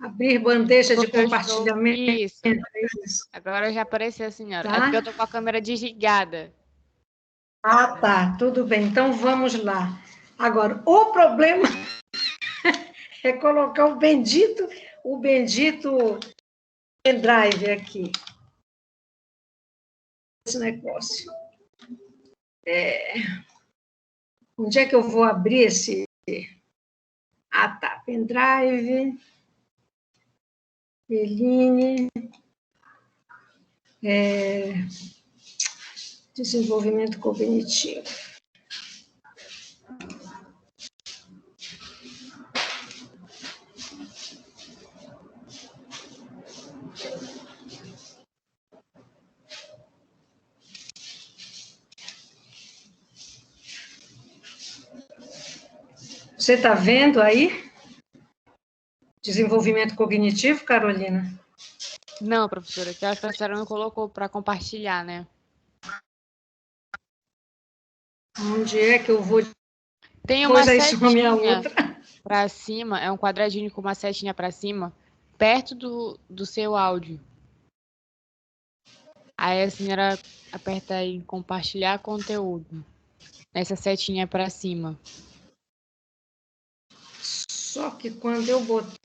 Abrir bandeja de Porque eu estou... compartilhamento. Isso. Agora já apareceu, senhora. É Tá? porque eu estou com a câmera desligada. Ah, tá. Tudo bem. Então, vamos lá. Agora, o problema é colocar o bendito pendrive aqui. Esse negócio. Onde é que eu vou abrir esse... Ah, tá. Pendrive. Eline. Desenvolvimento cognitivo. Você está vendo aí? Desenvolvimento cognitivo, Carolina? Não, professora, que a professora não colocou para compartilhar, né? Onde é que eu vou? Tem uma Pois aí some a setinha outra. para cima, é um quadradinho com uma setinha para cima, perto do seu áudio. Aí a senhora aperta em compartilhar conteúdo. Essa setinha para cima. Só que quando eu botar...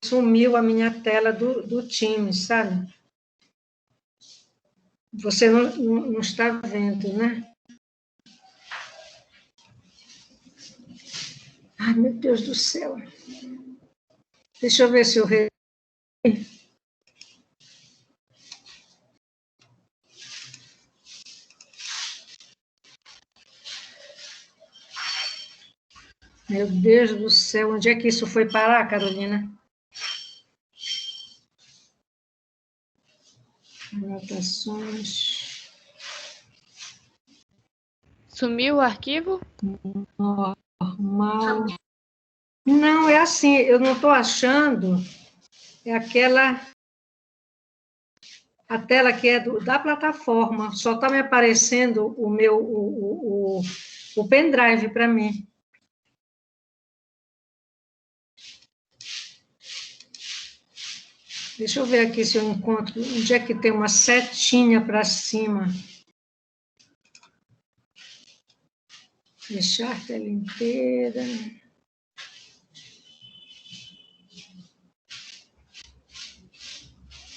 Sumiu a minha tela do Teams, sabe? Você não está vendo, né? Ai, meu Deus do céu. Deixa eu ver se eu... Meu Deus do céu, onde é que isso foi parar, Carolina? Anotações. Sumiu o arquivo? Normal. Não, é assim, eu não estou achando. É aquela... A tela que é da plataforma. Só está me aparecendo o pendrive para mim. Deixa eu ver aqui se eu encontro onde é que tem uma setinha para cima. Fechar tela inteira.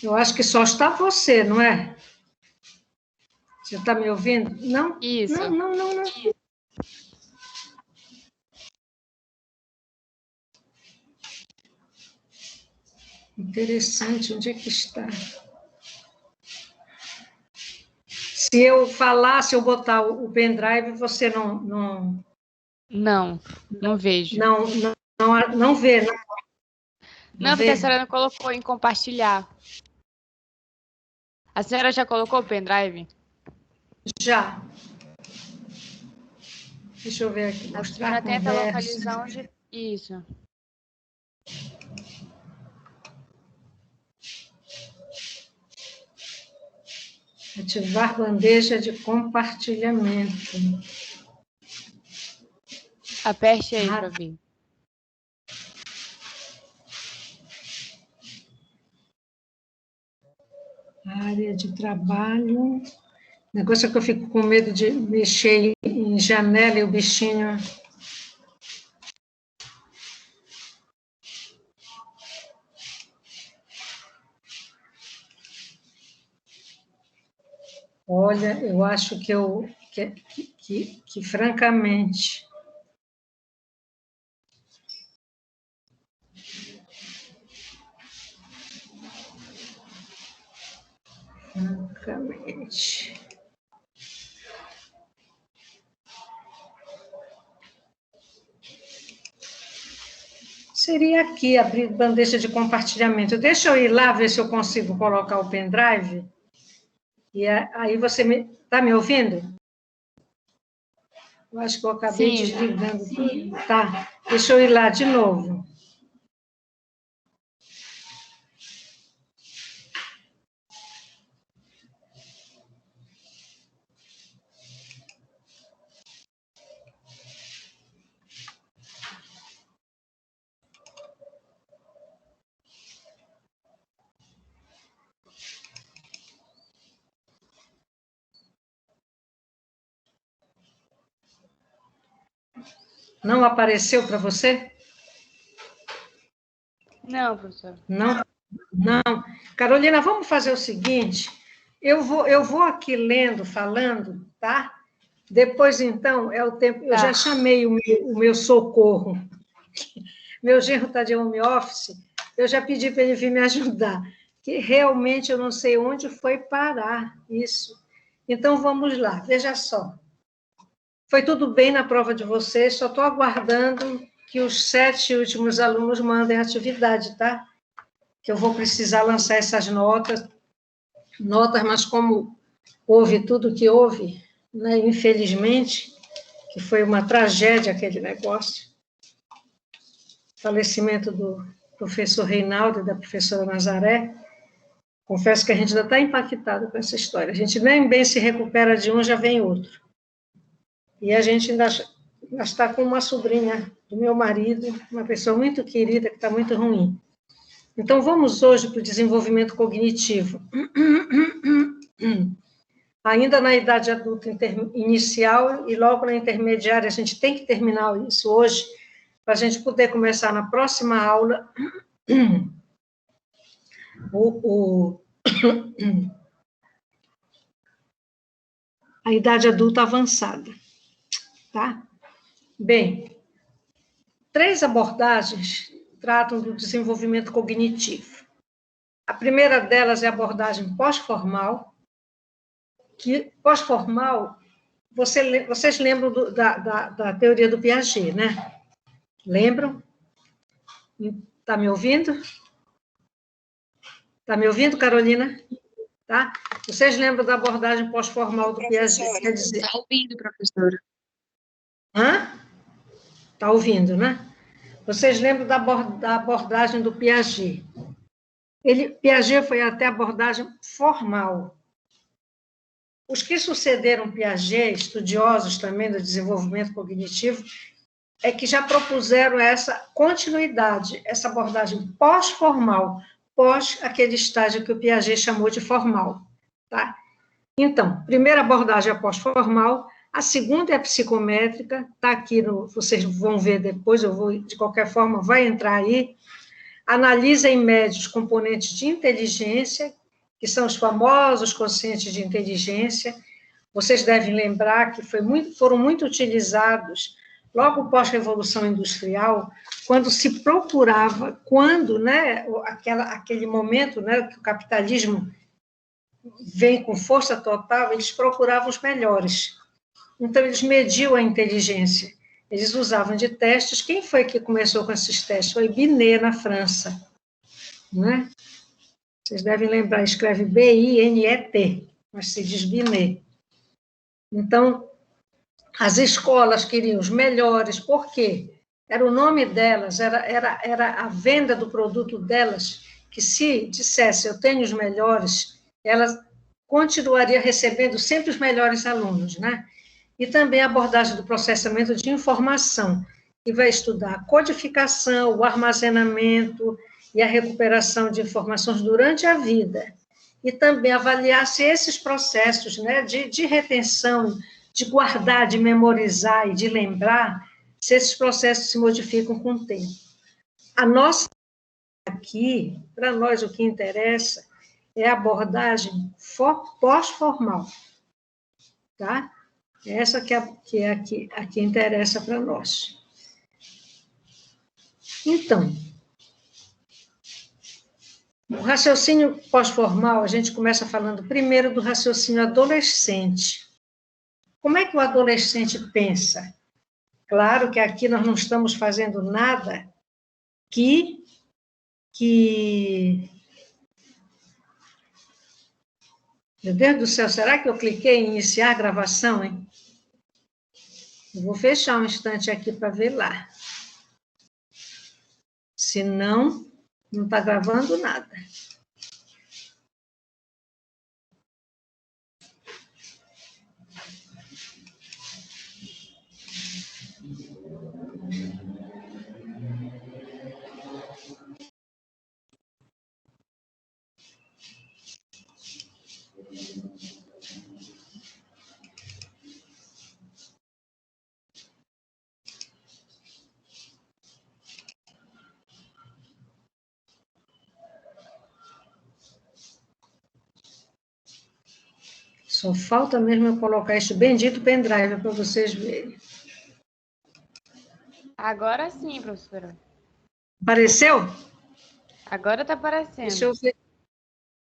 Eu acho que só está você, não é? Você está me ouvindo? Não? Isso. Não. Interessante, onde é que está? Se eu falar, se eu botar o pendrive, você Não vejo. Não vê, não? Não, porque a senhora não colocou em compartilhar. A senhora já colocou o pendrive? Já. Deixa eu ver aqui, A mostrar senhora tenta conversa. localizar onde... Isso. Ativar bandeja de compartilhamento. Aperte aí para ver. Área de trabalho. O negócio é que eu fico com medo de mexer em janela e o bichinho... Olha, eu acho que francamente... Francamente... Seria aqui, abrir bandeja de compartilhamento. Deixa eu ir lá ver se eu consigo colocar o pendrive. E aí você está me ouvindo? Eu acho que eu acabei desligando tudo. Tá, deixa eu ir lá de novo. Não apareceu para você? Não, professora. Não? Não. Carolina, vamos fazer o seguinte, eu vou aqui lendo, falando, tá? Depois, então, é o tempo... Eu já chamei o meu socorro. Meu genro está de home office, eu já pedi para ele vir me ajudar, que realmente eu não sei onde foi parar isso. Então, vamos lá, veja só. Foi tudo bem na prova de vocês, só estou aguardando que os 7 últimos alunos mandem a atividade, tá? Que eu vou precisar lançar essas notas, mas como houve tudo que houve, né, infelizmente, que foi uma tragédia aquele negócio, falecimento do professor Reinaldo e da professora Nazaré, confesso que a gente ainda está impactado com essa história. A gente nem bem se recupera de um, já vem outro. E a gente ainda está com uma sobrinha do meu marido, uma pessoa muito querida, que está muito ruim. Então, vamos hoje para o desenvolvimento cognitivo. Ainda na idade adulta inicial e logo na intermediária, a gente tem que terminar isso hoje, para a gente poder começar na próxima aula a idade adulta avançada, tá? Bem, 3 abordagens tratam do desenvolvimento cognitivo. A primeira delas é a abordagem pós-formal, que pós-formal, vocês lembram da teoria do Piaget, né? Lembram? Está me ouvindo? Está me ouvindo, Carolina? Tá? Vocês lembram da abordagem pós-formal do Piaget? Quer dizer... Está ouvindo, professora. Hã? Está ouvindo, né? Vocês lembram da abordagem do Piaget? Piaget foi até a abordagem formal. Os que sucederam Piaget, estudiosos também do desenvolvimento cognitivo, é que já propuseram essa continuidade, essa abordagem pós-formal, pós aquele estágio que o Piaget chamou de formal, tá? Então, primeira abordagem é a pós-formal, a segunda é a psicométrica, tá aqui, vocês vão ver depois, eu vou, de qualquer forma, vai entrar aí, analisa em média os componentes de inteligência, que são os famosos quocientes de inteligência. Vocês devem lembrar que foram muito utilizados logo pós-revolução industrial, quando se procurava, né, aquele momento, né, que o capitalismo vem com força total, eles procuravam os melhores. Então, eles mediam a inteligência. Eles usavam de testes. Quem foi que começou com esses testes? Foi Binet, na França. Né? Vocês devem lembrar, escreve B-I-N-E-T, mas se diz Binet. Então, as escolas queriam os melhores, por quê? Era o nome delas, era a venda do produto delas, que se dissesse, eu tenho os melhores, elas continuaria recebendo sempre os melhores alunos, né? E também a abordagem do processamento de informação, que vai estudar a codificação, o armazenamento e a recuperação de informações durante a vida. E também avaliar se esses processos, né, de retenção, de guardar, de memorizar e de lembrar, se esses processos se modificam com o tempo. A nossa aqui, para nós o que interessa é a abordagem pós-formal, tá? Essa que é a que interessa para nós. Então, o raciocínio pós-formal, a gente começa falando primeiro do raciocínio adolescente. Como é que o adolescente pensa? Claro que aqui nós não estamos fazendo nada que meu Deus do céu, será que eu cliquei em iniciar a gravação, hein? Eu vou fechar um instante aqui para ver lá. Senão, não está gravando nada. Só falta mesmo eu colocar este bendito pendrive para vocês verem. Agora sim, professora. Apareceu? Agora está aparecendo. Deixa eu ver.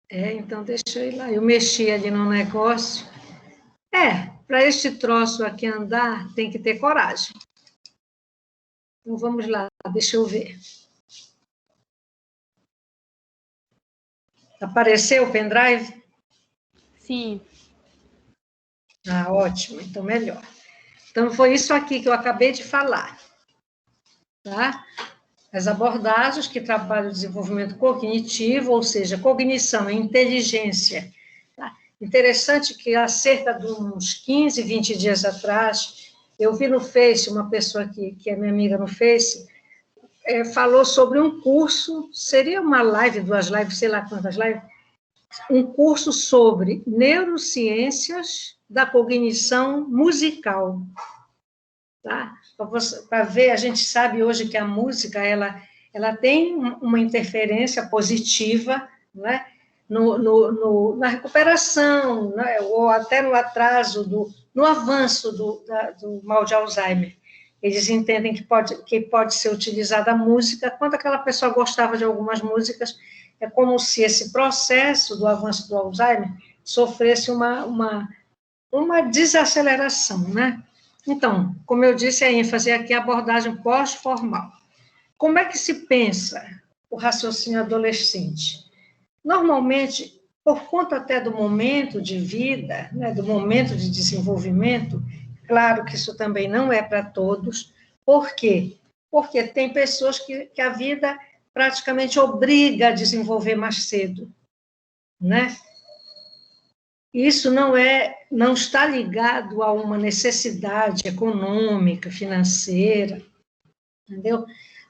Então deixa eu ir lá. Eu mexi ali no negócio. Para este troço aqui andar, tem que ter coragem. Então vamos lá, deixa eu ver. Apareceu o pendrive? Sim. Ótimo, então melhor. Então foi isso aqui que eu acabei de falar. Tá? As abordagens que trabalham o desenvolvimento cognitivo, ou seja, cognição e inteligência. Tá? Interessante que há cerca de uns 15, 20 dias atrás, eu vi no Face, uma pessoa que é minha amiga no Face, falou sobre um curso, seria uma live, 2 lives, sei lá quantas lives, um curso sobre neurociências da cognição musical. Tá? Para ver, a gente sabe hoje que a música ela tem uma interferência positiva, né, na recuperação, né, ou até no atraso, no avanço do mal de Alzheimer. Eles entendem que pode ser utilizada a música, quando aquela pessoa gostava de algumas músicas, é como se esse processo do avanço do Alzheimer sofresse uma desaceleração, né? Então, como eu disse, a ênfase aqui é a abordagem pós-formal. Como é que se pensa o raciocínio adolescente? Normalmente, por conta até do momento de vida, né, do momento de desenvolvimento, claro que isso também não é para todos. Por quê? Porque tem pessoas que a vida praticamente obriga a desenvolver mais cedo, né? Isso não está ligado a uma necessidade econômica, financeira, entendeu?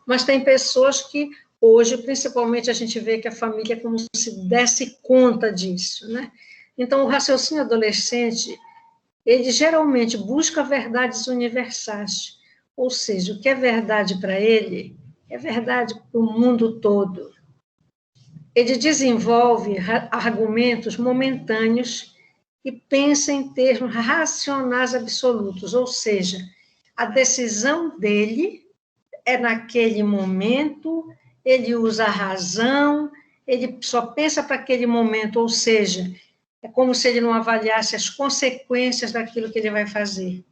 Mas tem pessoas que hoje, principalmente, a gente vê que a família é como se desse conta disso, né? Então, o raciocínio adolescente, ele geralmente busca verdades universais, ou seja, o que é verdade para ele é verdade para o mundo todo. Ele desenvolve argumentos momentâneos e pensa em termos racionais absolutos, ou seja, a decisão dele é naquele momento, ele usa a razão, ele só pensa para aquele momento, ou seja, é como se ele não avaliasse as consequências daquilo que ele vai fazer.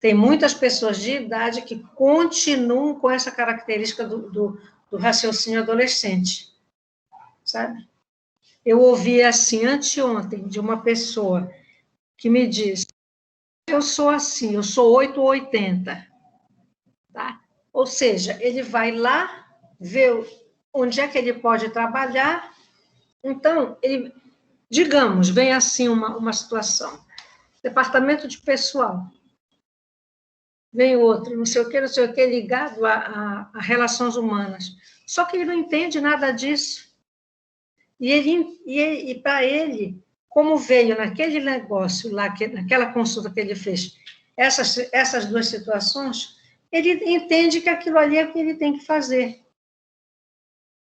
Tem muitas pessoas de idade que continuam com essa característica do raciocínio adolescente, sabe? Eu ouvi assim, anteontem, de uma pessoa que me disse, eu sou assim, eu sou 8 ou 80. Tá? Ou seja, ele vai lá, vê onde é que ele pode trabalhar. Então, digamos, vem assim uma situação. Departamento de pessoal. Vem outro, não sei o que, ligado a relações humanas. Só que ele não entende nada disso. E para ele, como veio naquele negócio lá, naquela consulta que ele fez, essas 2 situações, ele entende que aquilo ali é o que ele tem que fazer.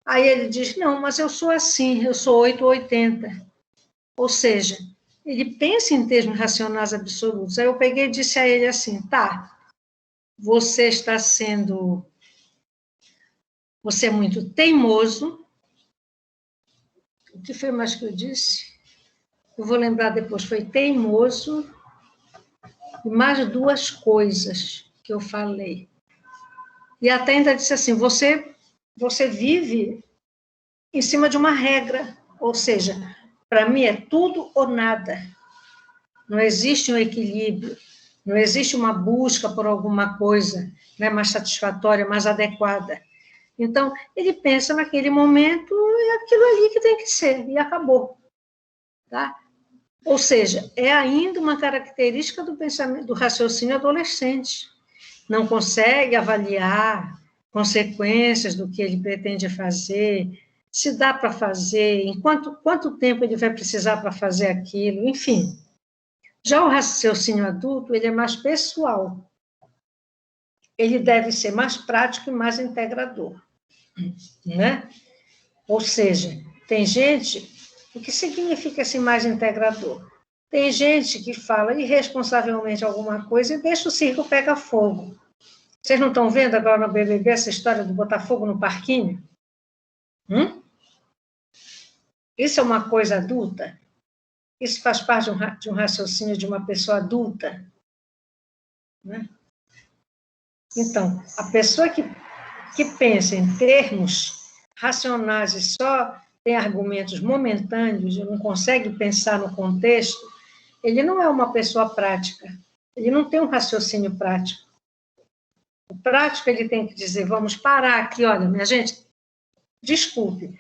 Aí ele diz, não, mas eu sou assim, eu sou 8 ou 80. Ou seja, ele pensa em termos racionais absolutos. Aí eu peguei e disse a ele assim, tá, você é muito teimoso. O que foi mais que eu disse? Eu vou lembrar depois, foi teimoso, e mais 2 coisas que eu falei. E até ainda disse assim, você vive em cima de uma regra, ou seja, para mim é tudo ou nada. Não existe um equilíbrio, não existe uma busca por alguma coisa, né, mais satisfatória, mais adequada. Então, ele pensa naquele momento, é aquilo ali que tem que ser, e acabou. Tá? Ou seja, é ainda uma característica do pensamento, do raciocínio adolescente. Não consegue avaliar consequências do que ele pretende fazer, se dá para fazer, em quanto tempo ele vai precisar para fazer aquilo, enfim. Já o raciocínio adulto, ele é mais pessoal. Ele deve ser mais prático e mais integrador, né? Ou seja, tem gente... O que significa esse mais integrador? Tem gente que fala irresponsavelmente alguma coisa e deixa o circo pegar fogo. Vocês não estão vendo agora no BBB essa história do botar fogo no parquinho? Isso é uma coisa adulta? Isso faz parte de um raciocínio de uma pessoa adulta? Né? Então, a pessoa que pensa em termos racionais e só tem argumentos momentâneos e não consegue pensar no contexto, ele não é uma pessoa prática. Ele não tem um raciocínio prático. O prático, ele tem que dizer, vamos parar aqui, olha, minha gente, desculpe,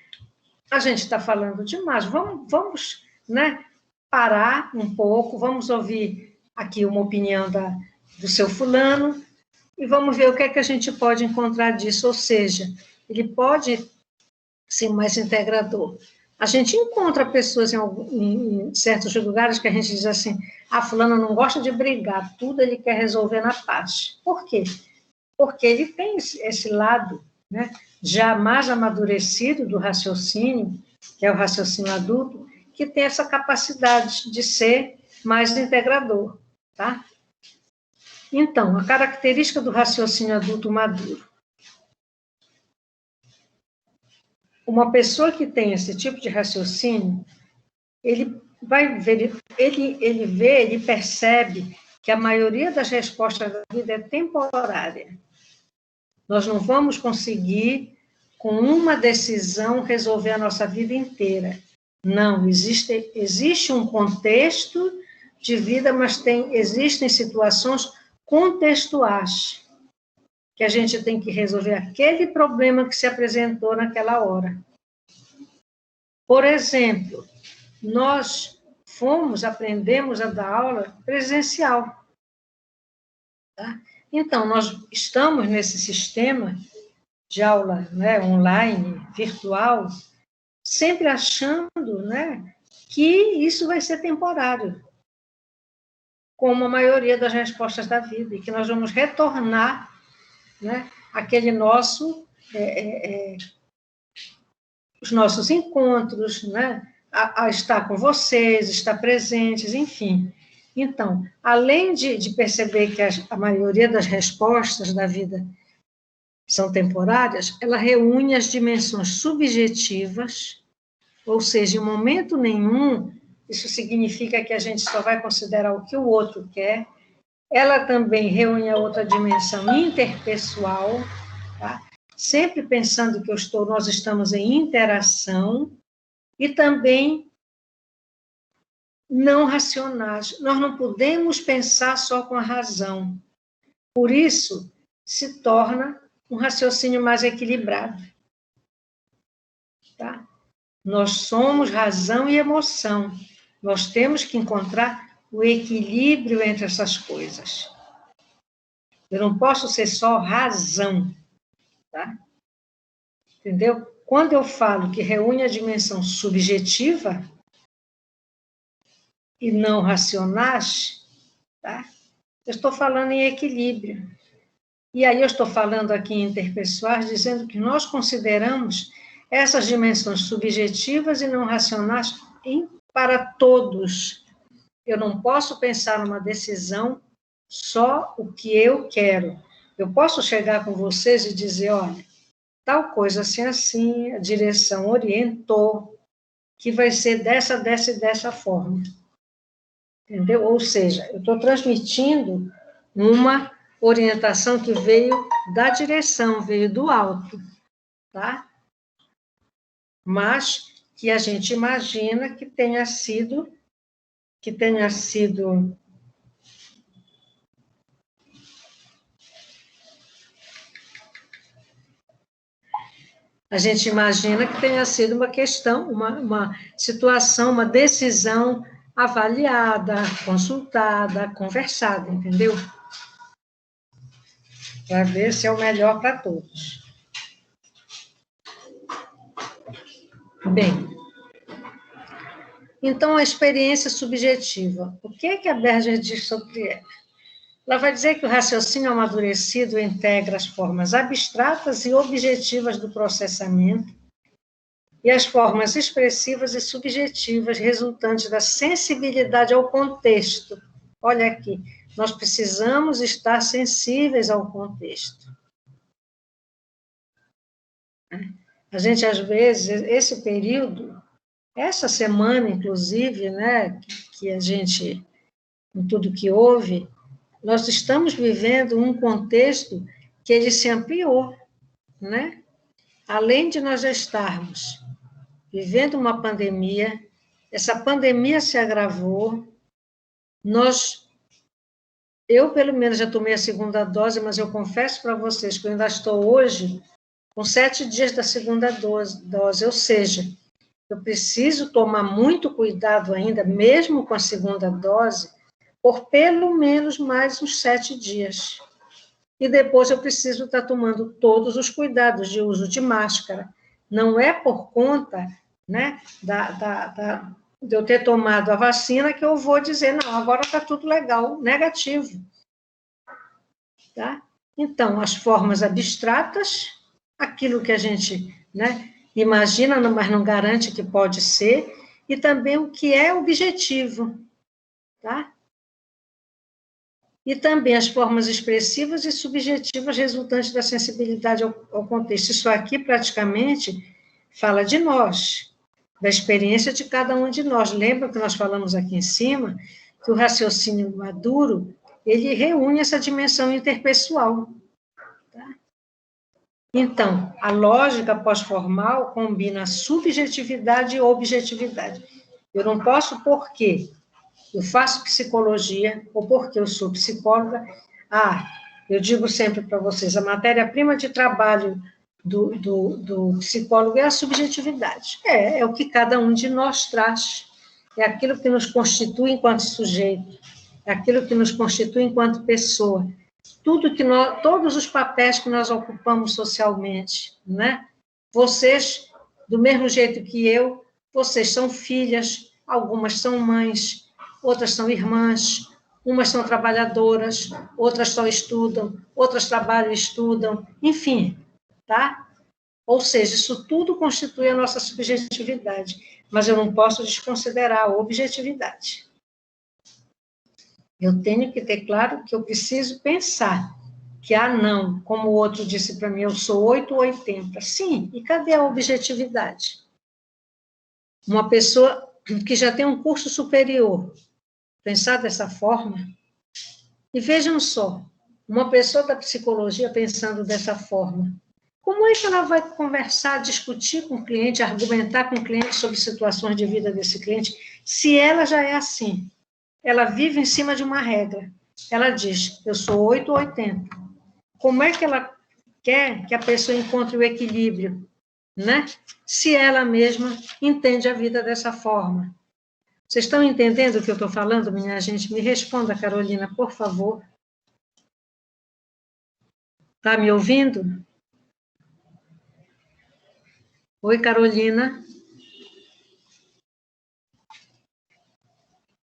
a gente está falando demais, vamos né, parar um pouco, vamos ouvir aqui uma opinião do seu fulano e vamos ver o que é que a gente pode encontrar disso, ou seja, ele pode ser mais integrador. A gente encontra pessoas em certos lugares que a gente diz assim, fulano não gosta de brigar, tudo ele quer resolver na paz. Por quê? Porque ele tem esse lado, né, já mais amadurecido do raciocínio, que é o raciocínio adulto, que tem essa capacidade de ser mais integrador, tá? Então, a característica do raciocínio adulto maduro. Uma pessoa que tem esse tipo de raciocínio, ele vai ver, ele percebe que a maioria das respostas da vida é temporária. Nós não vamos conseguir, com uma decisão, resolver a nossa vida inteira. Não, existe um contexto de vida, mas existem situações contextuais, que a gente tem que resolver aquele problema que se apresentou naquela hora. Por exemplo, nós aprendemos a dar aula presencial. Tá? Então, nós estamos nesse sistema de aula, né, online, virtual, sempre achando, né, que isso vai ser temporário, como a maioria das respostas da vida, e que nós vamos retornar, né, aquele os nossos encontros, né, a estar com vocês, estar presentes, enfim. Então, além de perceber que a maioria das respostas da vida são temporárias, ela reúne as dimensões subjetivas, ou seja, em momento nenhum, isso significa que a gente só vai considerar o que o outro quer. Ela também reúne a outra dimensão interpessoal, tá? Sempre pensando que nós estamos em interação, e também não racionais. Nós não podemos pensar só com a razão. Por isso, se torna um raciocínio mais equilibrado. Tá? Nós somos razão e emoção. Nós temos que encontrar o equilíbrio entre essas coisas. Eu não posso ser só razão. Tá? Entendeu? Quando eu falo que reúne a dimensão subjetiva e não racionais, tá? Eu estou falando em equilíbrio. E aí eu estou falando aqui em interpessoais, dizendo que nós consideramos essas dimensões subjetivas e não racionais para todos. Eu não posso pensar numa decisão só o que eu quero. Eu posso chegar com vocês e dizer, olha, tal coisa assim, assim, a direção orientou que vai ser dessa e dessa forma. Entendeu? Ou seja, eu estou transmitindo uma orientação que veio da direção, veio do alto, tá? Mas que a gente imagina que tenha sido uma questão, uma situação, uma decisão avaliada, consultada, conversada, entendeu? Para ver se é o melhor para todos. Bem, então a experiência subjetiva. O que é que a Berger diz sobre ela? Ela vai dizer que o raciocínio amadurecido integra as formas abstratas e objetivas do processamento, e as formas expressivas e subjetivas resultantes da sensibilidade ao contexto. Olha aqui, nós precisamos estar sensíveis ao contexto. A gente, às vezes, esse período, essa semana, inclusive, né, que a gente, com tudo que houve, nós estamos vivendo um contexto que ele se ampliou, né? Além de nós já estarmos vivendo uma pandemia, essa pandemia se agravou, eu, pelo menos, já tomei a segunda dose, mas eu confesso para vocês que eu ainda estou hoje com 7 dias da segunda dose, ou seja, eu preciso tomar muito cuidado ainda, mesmo com a segunda dose, por pelo menos mais uns 7 dias. E depois eu preciso estar tomando todos os cuidados de uso de máscara. Não é por conta, né, de eu ter tomado a vacina que eu vou dizer, não, agora está tudo legal, negativo. Tá? Então, as formas abstratas, aquilo que a gente, né, imagina, mas não garante que pode ser, e também o que é objetivo, tá? E também as formas expressivas e subjetivas resultantes da sensibilidade ao contexto. Isso aqui, praticamente, fala de nós, da experiência de cada um de nós. Lembra que nós falamos aqui em cima, que o raciocínio maduro, ele reúne essa dimensão interpessoal. Tá? Então, a lógica pós-formal combina subjetividade e objetividade. Eu não posso, por quê? Eu faço psicologia, ou porque eu sou psicóloga. Eu digo sempre para vocês, a matéria-prima de trabalho do psicólogo é a subjetividade. É o que cada um de nós traz. É aquilo que nos constitui enquanto sujeito. É aquilo que nos constitui enquanto pessoa. Todos os papéis que nós ocupamos socialmente, né? Vocês, do mesmo jeito que eu, vocês são filhas, algumas são mães, outras são irmãs, umas são trabalhadoras, outras só estudam, outras trabalham e estudam, enfim, tá? Ou seja, isso tudo constitui a nossa subjetividade, mas eu não posso desconsiderar a objetividade. Eu tenho que ter claro que eu preciso pensar que, não, como o outro disse para mim, eu sou 8 ou 80. Sim, e cadê a objetividade? Uma pessoa que já tem um curso superior, pensar dessa forma. E vejam só, uma pessoa da psicologia pensando dessa forma, como é que ela vai conversar, discutir com o cliente, argumentar com o cliente sobre situações de vida desse cliente, se ela já é assim? Ela vive em cima de uma regra. Ela diz, eu sou 8 ou 80. Como é que ela quer que a pessoa encontre o equilíbrio, né? Se ela mesma entende a vida dessa forma. Vocês estão entendendo o que eu estou falando, minha gente? Me responda, Carolina, por favor. Está me ouvindo? Oi, Carolina.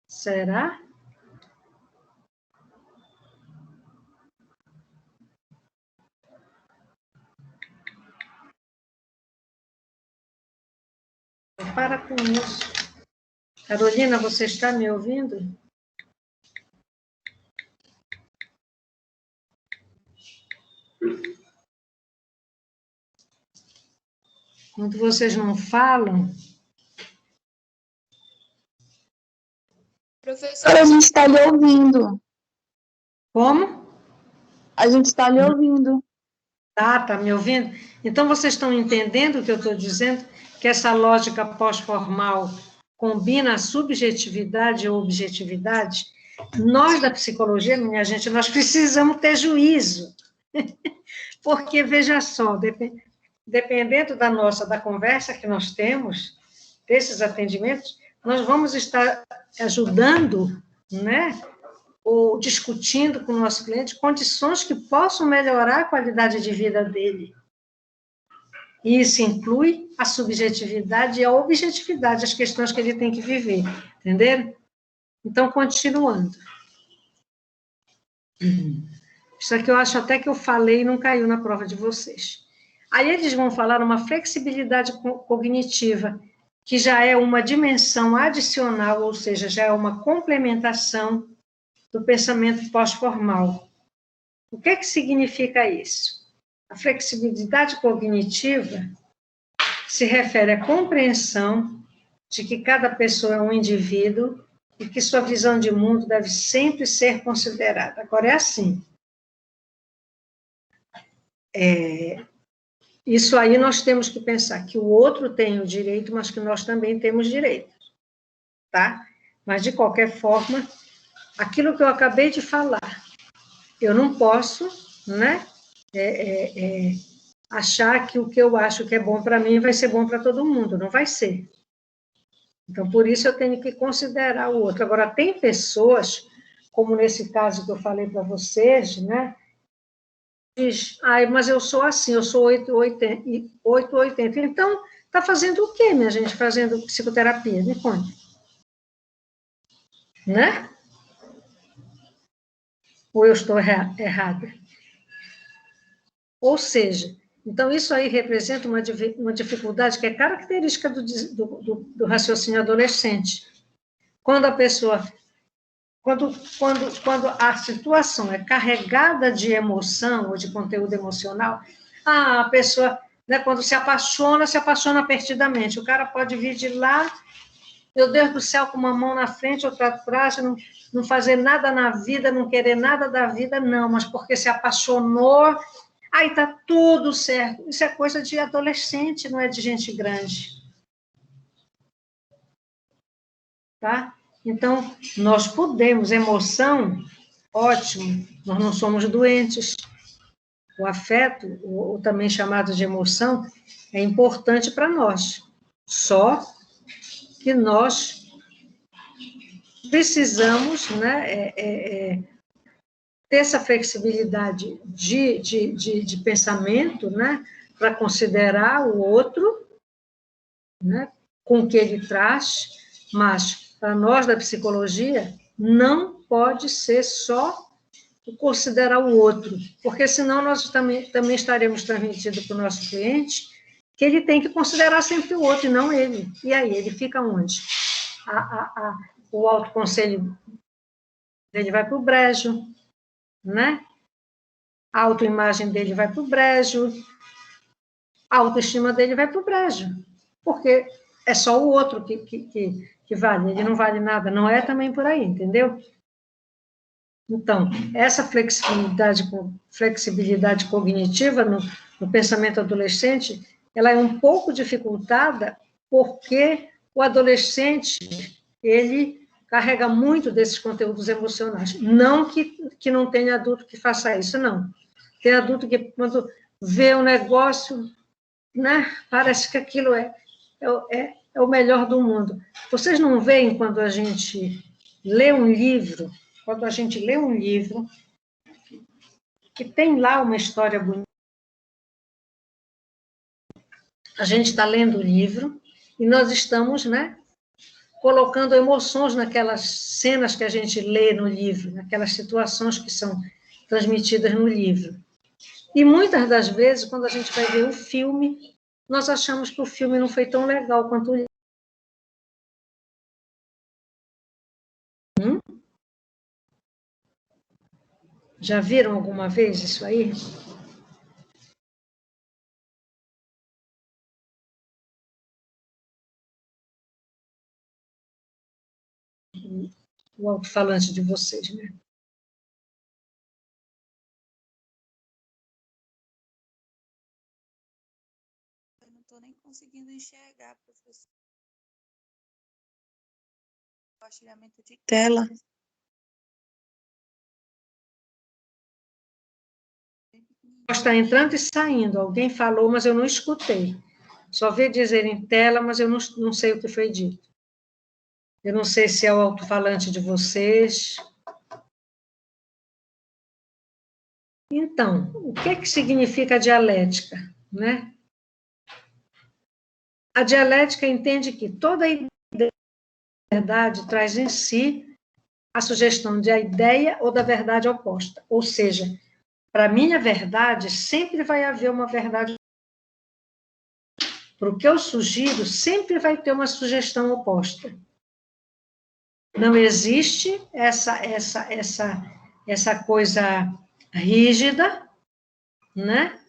Será? Para com isso. Carolina, você está me ouvindo? Quando vocês não falam... Professora, a gente está lhe ouvindo. Como? A gente está lhe ouvindo. Tá me ouvindo? Então, vocês estão entendendo o que eu estou dizendo? Que essa lógica pós-formal combina a subjetividade e a objetividade? Nós, da psicologia, minha gente, nós precisamos ter juízo. Porque, veja só, dependendo da conversa que nós temos, desses atendimentos, nós vamos estar ajudando, né, ou discutindo com o nosso cliente condições que possam melhorar a qualidade de vida dele. E isso inclui a subjetividade e a objetividade, as questões que ele tem que viver, entenderam? Então, continuando. Isso aqui eu acho até que eu falei e não caiu na prova de vocês. Aí eles vão falar uma flexibilidade cognitiva, que já é uma dimensão adicional, ou seja, já é uma complementação do pensamento pós-formal. O que é que significa isso? A flexibilidade cognitiva se refere à compreensão de que cada pessoa é um indivíduo e que sua visão de mundo deve sempre ser considerada. Agora, é assim. Isso aí nós temos que pensar que o outro tem o direito, mas que nós também temos direitos, tá? Mas, de qualquer forma, aquilo que eu acabei de falar, eu não posso, né, achar que o que eu acho que é bom para mim vai ser bom para todo mundo, não vai ser. Então, por isso eu tenho que considerar o outro. Agora, tem pessoas, como nesse caso que eu falei para vocês, né, diz, mas eu sou assim, eu sou 880. Então, está fazendo o quê, minha gente, fazendo psicoterapia? Me conta. Né? Ou eu estou errada? Ou seja, então isso aí representa uma dificuldade que é característica do raciocínio adolescente. Quando a pessoa... Quando a situação é carregada de emoção ou de conteúdo emocional, a pessoa, né, quando se apaixona perdidamente. O cara pode vir de lá, meu Deus do céu, com uma mão na frente, outra atrás, não fazer nada na vida, não querer nada da vida, não, mas porque se apaixonou, aí está tudo certo. Isso é coisa de adolescente, não é de gente grande. Tá? Então, nós podemos, emoção, ótimo, nós não somos doentes. O afeto, ou também chamado de emoção, é importante para nós. Só que nós precisamos, né, ter essa flexibilidade de pensamento, né, para considerar o outro, né, com o que ele traz, mas para nós da psicologia, não pode ser só considerar o outro, porque senão nós também estaremos transmitindo para o nosso cliente que ele tem que considerar sempre o outro e não ele. E aí, ele fica onde? O autoconselho dele vai para o brejo, né? A autoimagem dele vai para o brejo, a autoestima dele vai para o brejo, porque é só o outro que vale, ele não vale nada, não é também por aí, entendeu? Então, essa flexibilidade cognitiva no pensamento adolescente, ela é um pouco dificultada porque o adolescente, ele carrega muito desses conteúdos emocionais. Não que não tenha adulto que faça isso, não. Tem adulto que, quando vê o negócio, né, parece que aquilo é o melhor do mundo. Vocês não veem quando a gente lê um livro, que tem lá uma história bonita, a gente está lendo o livro e nós estamos, né, colocando emoções naquelas cenas que a gente lê no livro, naquelas situações que são transmitidas no livro. E muitas das vezes, quando a gente vai ver o filme, nós achamos que o filme não foi tão legal quanto o livro. Já viram alguma vez isso aí? O alto-falante de vocês, né? Eu não estou nem conseguindo enxergar, professor. Compartilhamento de tela. Está entrando e saindo. Alguém falou, mas eu não escutei. Só vi dizer em tela, mas eu não sei o que foi dito. Eu não sei se é o alto-falante de vocês. Então, o que é que significa a dialética, né? A dialética entende que toda ideia de verdade traz em si a sugestão de a ideia ou da verdade oposta. Ou seja, para mim, a verdade sempre vai haver uma verdade para o que eu sugiro, sempre vai ter uma sugestão oposta. Não existe essa coisa rígida, né?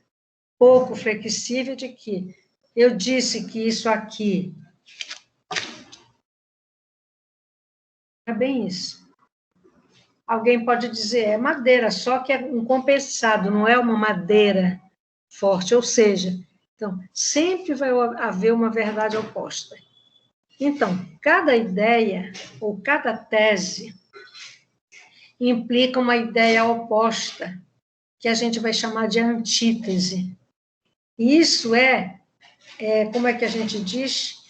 Pouco flexível, de que eu disse que isso aqui é bem isso. Alguém pode dizer, é madeira, só que é um compensado, não é uma madeira forte, ou seja, então, sempre vai haver uma verdade oposta. Então, cada ideia ou cada tese implica uma ideia oposta, que a gente vai chamar de antítese. E isso como é que a gente diz?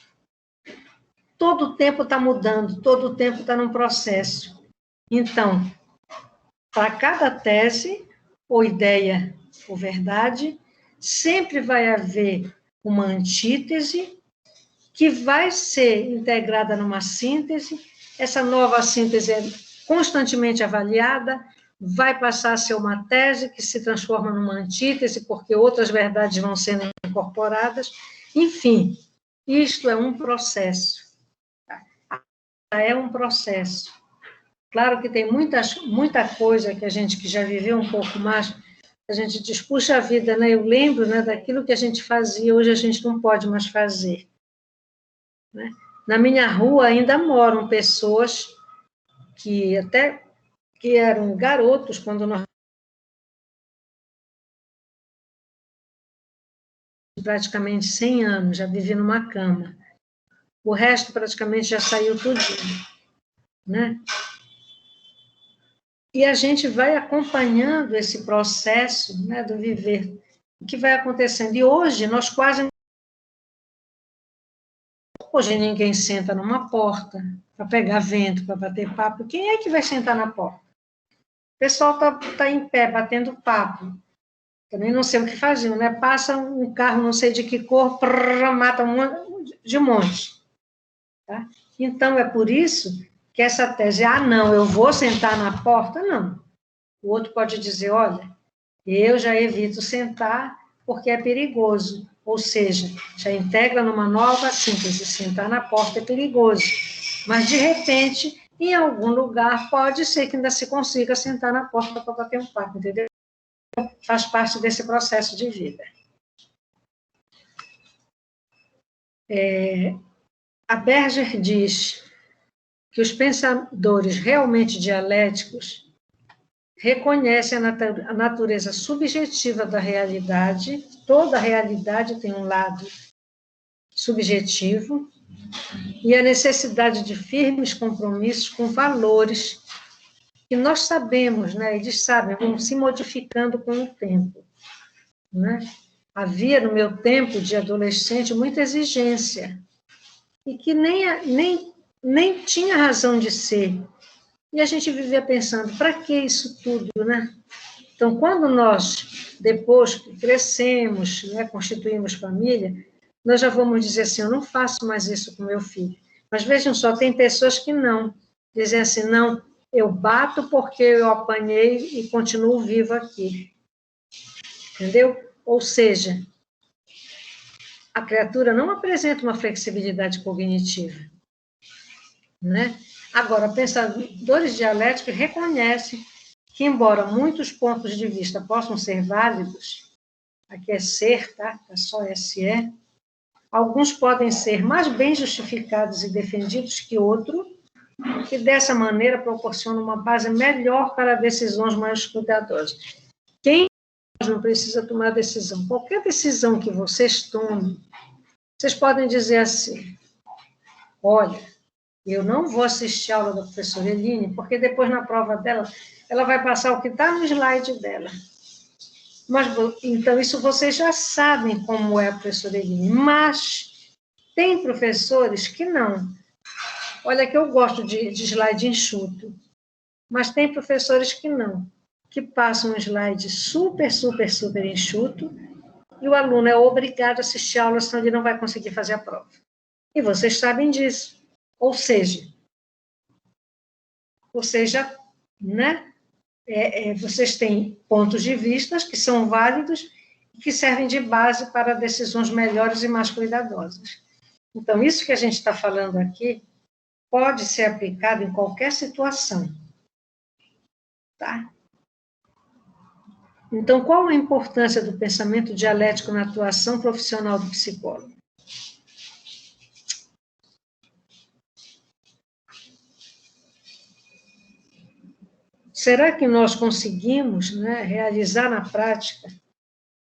Todo o tempo está mudando, todo o tempo está num processo. Então, para cada tese, ou ideia, ou verdade, sempre vai haver uma antítese que vai ser integrada numa síntese. Essa nova síntese é constantemente avaliada, vai passar a ser uma tese que se transforma numa antítese, porque outras verdades vão sendo incorporadas. Enfim, isto é um processo. É um processo. Claro que tem muita coisa que a gente que já viveu um pouco mais, a gente diz, puxa vida, né? Eu lembro, né, daquilo que a gente fazia, hoje a gente não pode mais fazer. Né? Na minha rua ainda moram pessoas que eram garotos quando nós praticamente 100 anos, já vivi numa cama. O resto praticamente já saiu tudinho, né? E a gente vai acompanhando esse processo, né, do viver, o que vai acontecendo. E hoje nós quase... Hoje ninguém senta numa porta para pegar vento, para bater papo. Quem é que vai sentar na porta? O pessoal tá em pé, batendo papo. Também não sei o que faziam, né? Passa um carro, não sei de que cor, mata um monte. Tá? Então, é por isso que essa tese, não, eu vou sentar na porta, não. O outro pode dizer, olha, eu já evito sentar porque é perigoso. Ou seja, já integra numa nova síntese, sentar na porta é perigoso. Mas, de repente, em algum lugar, pode ser que ainda se consiga sentar na porta para bater um papo, entendeu? Faz parte desse processo de vida. A Berger diz que os pensadores realmente dialéticos reconhecem a natureza subjetiva da realidade. Toda realidade tem um lado subjetivo, e a necessidade de firmes compromissos com valores que nós sabemos, né, eles sabem, vão se modificando com o tempo. Né? Havia, no meu tempo de adolescente, muita exigência, e que nem tinha razão de ser. E a gente vivia pensando, para que isso tudo, né? Então, quando nós, depois que crescemos, né, constituímos família, nós já vamos dizer assim, eu não faço mais isso com meu filho. Mas vejam só, tem pessoas que não. Dizem assim, não, eu bato porque eu apanhei e continuo vivo aqui. Entendeu? Ou seja, a criatura não apresenta uma flexibilidade cognitiva. Né? Agora, pensadores dialéticos reconhecem que, embora muitos pontos de vista possam ser válidos, aqui é ser, tá? É só SE, alguns podem ser mais bem justificados e defendidos que outros, que dessa maneira proporcionam uma base melhor para decisões mais cuidadosas. Quem não precisa tomar decisão? Qualquer decisão que vocês tomem, vocês podem dizer assim, olha, eu não vou assistir a aula da professora Eline, porque depois na prova dela, ela vai passar o que está no slide dela. Mas, então, isso vocês já sabem como é a professora Eline, mas tem professores que não. Olha que eu gosto de slide enxuto, mas tem professores que não, que passam um slide super, super, super enxuto, e o aluno é obrigado a assistir a aula, senão ele não vai conseguir fazer a prova. E vocês sabem disso. Ou seja, né, vocês têm pontos de vista que são válidos que servem de base para decisões melhores e mais cuidadosas. Então, isso que a gente está falando aqui pode ser aplicado em qualquer situação, tá? Então, qual a importância do pensamento dialético na atuação profissional do psicólogo? Será que nós conseguimos, né, realizar na prática,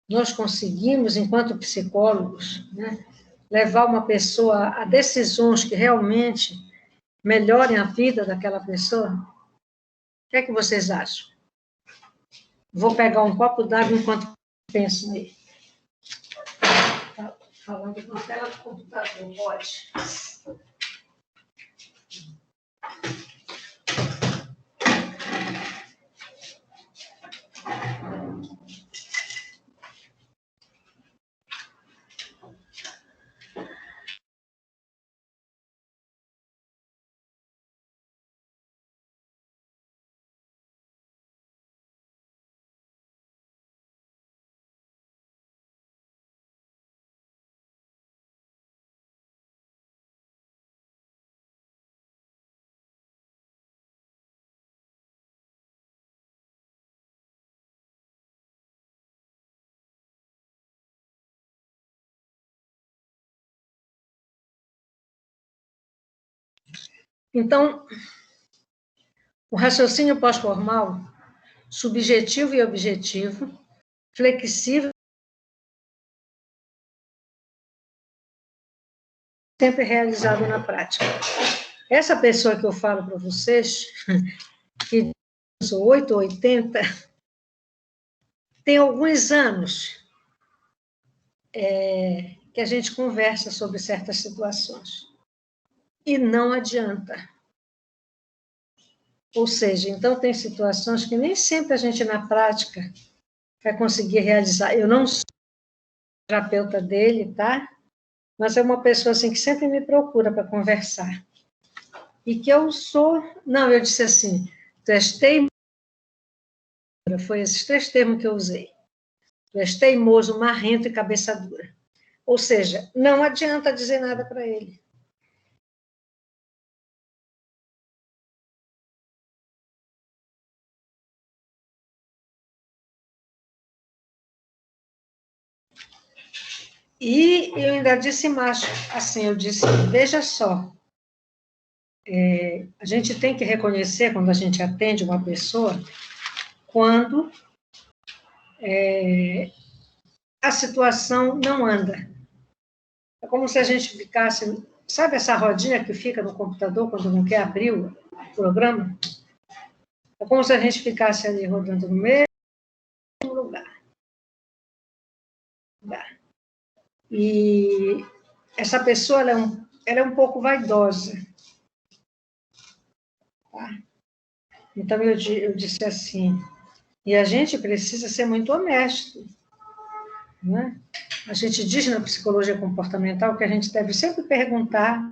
nós conseguimos, enquanto psicólogos, né, levar uma pessoa a decisões que realmente melhorem a vida daquela pessoa? O que é que vocês acham? Vou pegar um copo d'água enquanto penso nele. Tá falando com a tela do computador, pode. Então, o raciocínio pós-formal, subjetivo e objetivo, flexível, sempre realizado na prática. Essa pessoa que eu falo para vocês, que sou 8 ou 80, tem alguns anos que a gente conversa sobre certas situações. E não adianta. Ou seja, então tem situações que nem sempre a gente, na prática, vai conseguir realizar. Eu não sou terapeuta dele, tá? Mas é uma pessoa assim que sempre me procura para conversar. E que eu sou... Não, eu disse assim, tu és teimoso, foi esses 3 termos que eu usei. Tu és teimoso, marrento e cabeça dura. Ou seja, não adianta dizer nada para ele. E eu ainda disse mais, assim, eu disse, veja só, a gente tem que reconhecer, quando a gente atende uma pessoa, quando a situação não anda. É como se a gente ficasse, sabe essa rodinha que fica no computador quando não quer abrir o programa? É como se a gente ficasse ali rodando no mesmo lugar. E essa pessoa, ela é um pouco vaidosa. Tá? Então, eu disse assim, e a gente precisa ser muito honesto. Né? A gente diz na psicologia comportamental que a gente deve sempre perguntar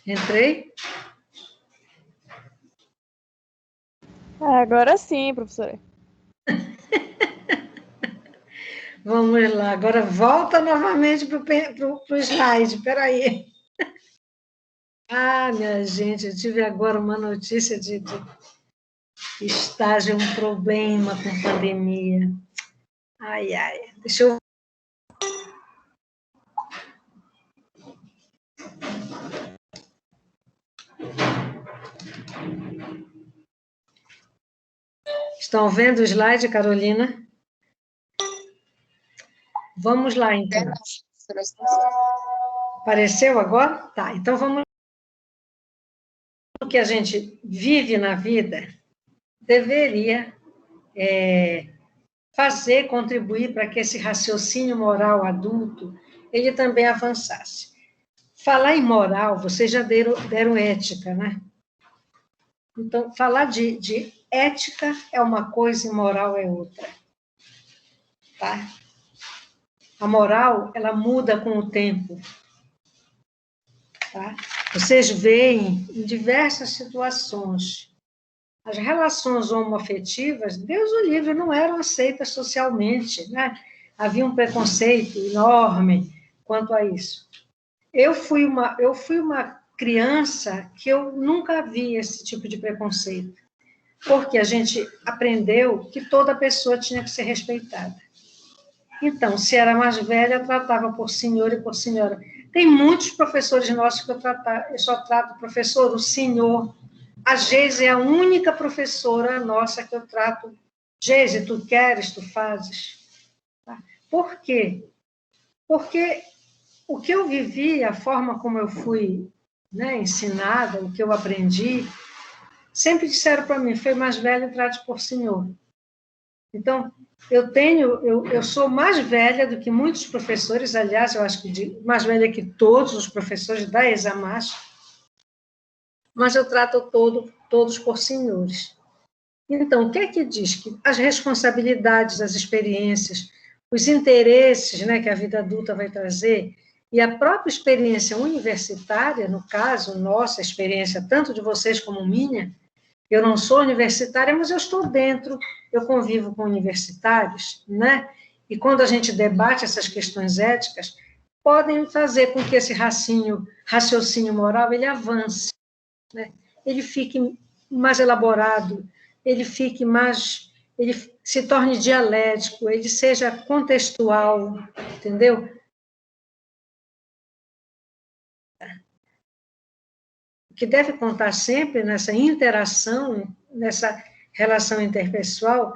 Entrei? Agora sim, professora. Vamos lá. Agora volta novamente para o slide. Espera aí. Ah, minha gente, eu tive agora uma notícia de estágio, um problema com pandemia. Ai, ai. Deixa eu... Estão vendo o slide, Carolina? Vamos lá, então. Apareceu agora? Tá, então vamos... O que a gente vive na vida deveria fazer, contribuir para que esse raciocínio moral adulto, ele também avançasse. Falar em moral, vocês já deram ética, né? Então, falar de ética é uma coisa e moral é outra. Tá? A moral, ela muda com o tempo. Tá? Vocês veem em diversas situações, as relações homoafetivas, Deus o livre, não eram aceitas socialmente, né? Havia um preconceito enorme quanto a isso. Eu fui uma criança que eu nunca vi esse tipo de preconceito, porque a gente aprendeu que toda pessoa tinha que ser respeitada. Então, se era mais velha, tratava por senhor e por senhora. Tem muitos professores nossos que eu só trato professor, o senhor. A Geise é a única professora nossa que eu trato. Geise, tu queres, tu fazes. Tá? Por quê? Porque o que eu vivi, a forma como eu fui, né, ensinada, o que eu aprendi, sempre disseram para mim, foi mais velho, trate por senhor. Então, eu sou mais velha do que muitos professores, aliás, eu acho que mais velha que todos os professores da ESAMAS, mas eu trato todos por senhores. Então, o que é que diz? Que as responsabilidades, as experiências, os interesses, né, que a vida adulta vai trazer, e a própria experiência universitária, no caso, nossa experiência, tanto de vocês como minha, eu não sou universitária, mas eu estou dentro, eu convivo com universitários, né? E quando a gente debate essas questões éticas, podem fazer com que esse raciocínio moral, ele avance, né? Ele fique mais elaborado, ele se torne dialético, ele seja contextual, entendeu? O que deve contar sempre nessa interação, nessa relação interpessoal,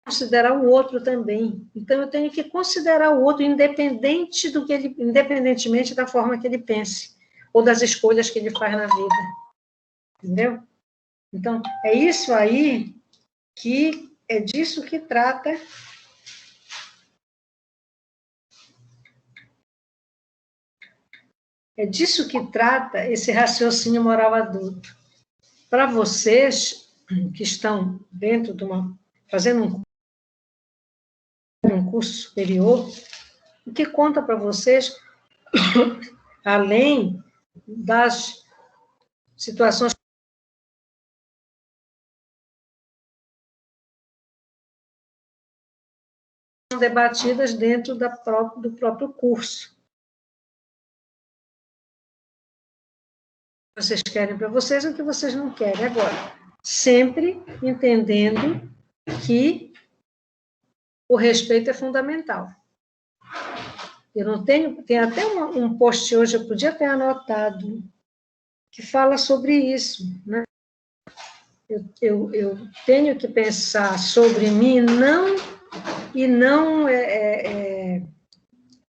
considerar o outro também. Então, eu tenho que considerar o outro independentemente da forma que ele pense, ou das escolhas que ele faz na vida. Entendeu? Então, é isso aí que é disso que trata esse raciocínio moral adulto. Para vocês que estão dentro fazendo um curso superior, o que conta para vocês, além das situações debatidas dentro do próprio curso. O que vocês querem para vocês e o que vocês não querem. Agora, sempre entendendo que o respeito é fundamental. Eu não tenho... Tem até um post hoje, eu podia ter anotado, que fala sobre isso, né? Eu tenho que pensar sobre mim e não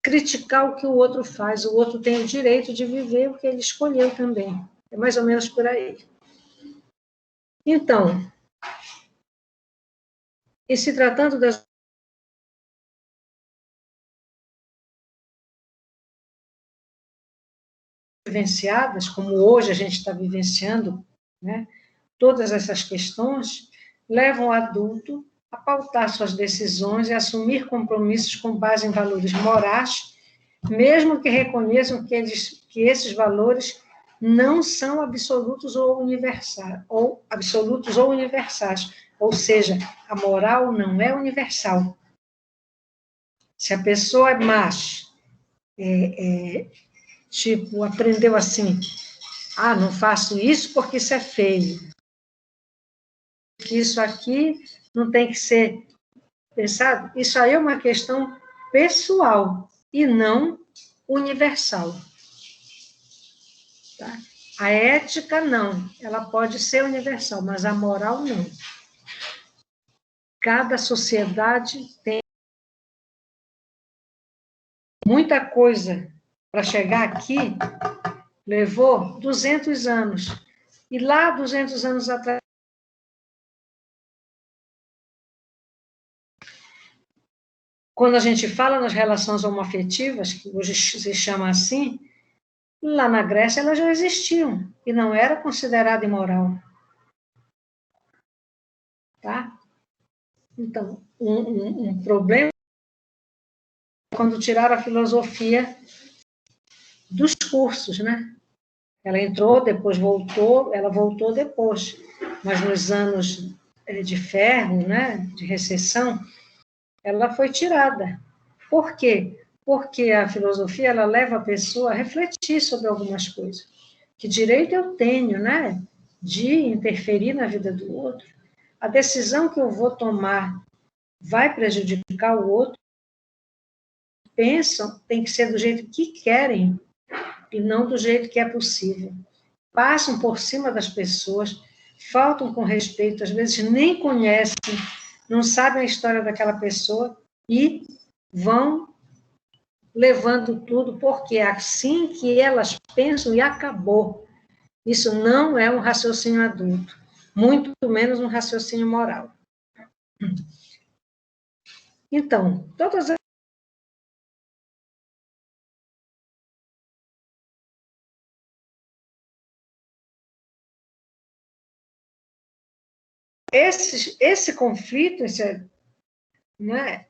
criticar o que o outro faz. O outro tem o direito de viver o que ele escolheu também. É mais ou menos por aí. Então, e se tratando das vivenciadas, como hoje a gente está vivenciando, né, todas essas questões levam o adulto a pautar suas decisões e assumir compromissos com base em valores morais, mesmo que reconheçam que esses valores não são absolutos ou universais, ou seja, a moral não é universal. Se a pessoa é macho, tipo, aprendeu assim, não faço isso porque isso é feio, que isso aqui não tem que ser pensado, isso aí é uma questão pessoal e não universal. Tá? A ética, não. Ela pode ser universal, mas a moral, não. Cada sociedade tem muita coisa para chegar aqui, levou 200 anos. E lá, 200 anos atrás, quando a gente fala nas relações homoafetivas, que hoje se chama assim, lá na Grécia elas já existiam e não era considerado imoral. Tá? Então, um problema é quando tiraram a filosofia dos cursos, né? Ela entrou, depois voltou, ela voltou depois, mas nos anos de ferro, né, de recessão, ela foi tirada. Por quê? Porque a filosofia, ela leva a pessoa a refletir sobre algumas coisas. Que direito eu tenho, né, de interferir na vida do outro? A decisão que eu vou tomar vai prejudicar o outro? Pensam, tem que ser do jeito que querem e não do jeito que é possível. Passam por cima das pessoas, faltam com respeito, às vezes nem conhecem, não sabem a história daquela pessoa e vão levando tudo, porque é assim que elas pensam e acabou. Isso não é um raciocínio adulto, muito menos um raciocínio moral. Então, todas as esse conflito,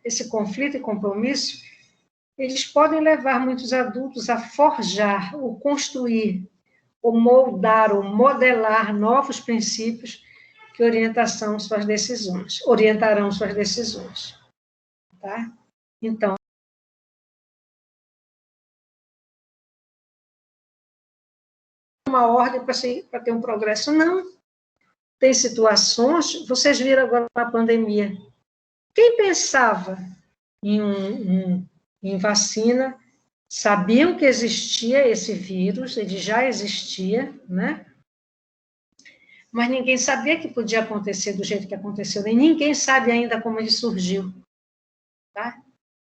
esse conflito e compromisso, eles podem levar muitos adultos a forjar, ou construir, ou moldar, ou modelar novos princípios que orientarão suas decisões. Tá? Então, uma ordem para ter um progresso, não. Tem situações, vocês viram agora na pandemia, quem pensava em vacina, sabiam que existia esse vírus, ele já existia, né? Mas ninguém sabia que podia acontecer do jeito que aconteceu, nem ninguém sabe ainda como ele surgiu. Tá?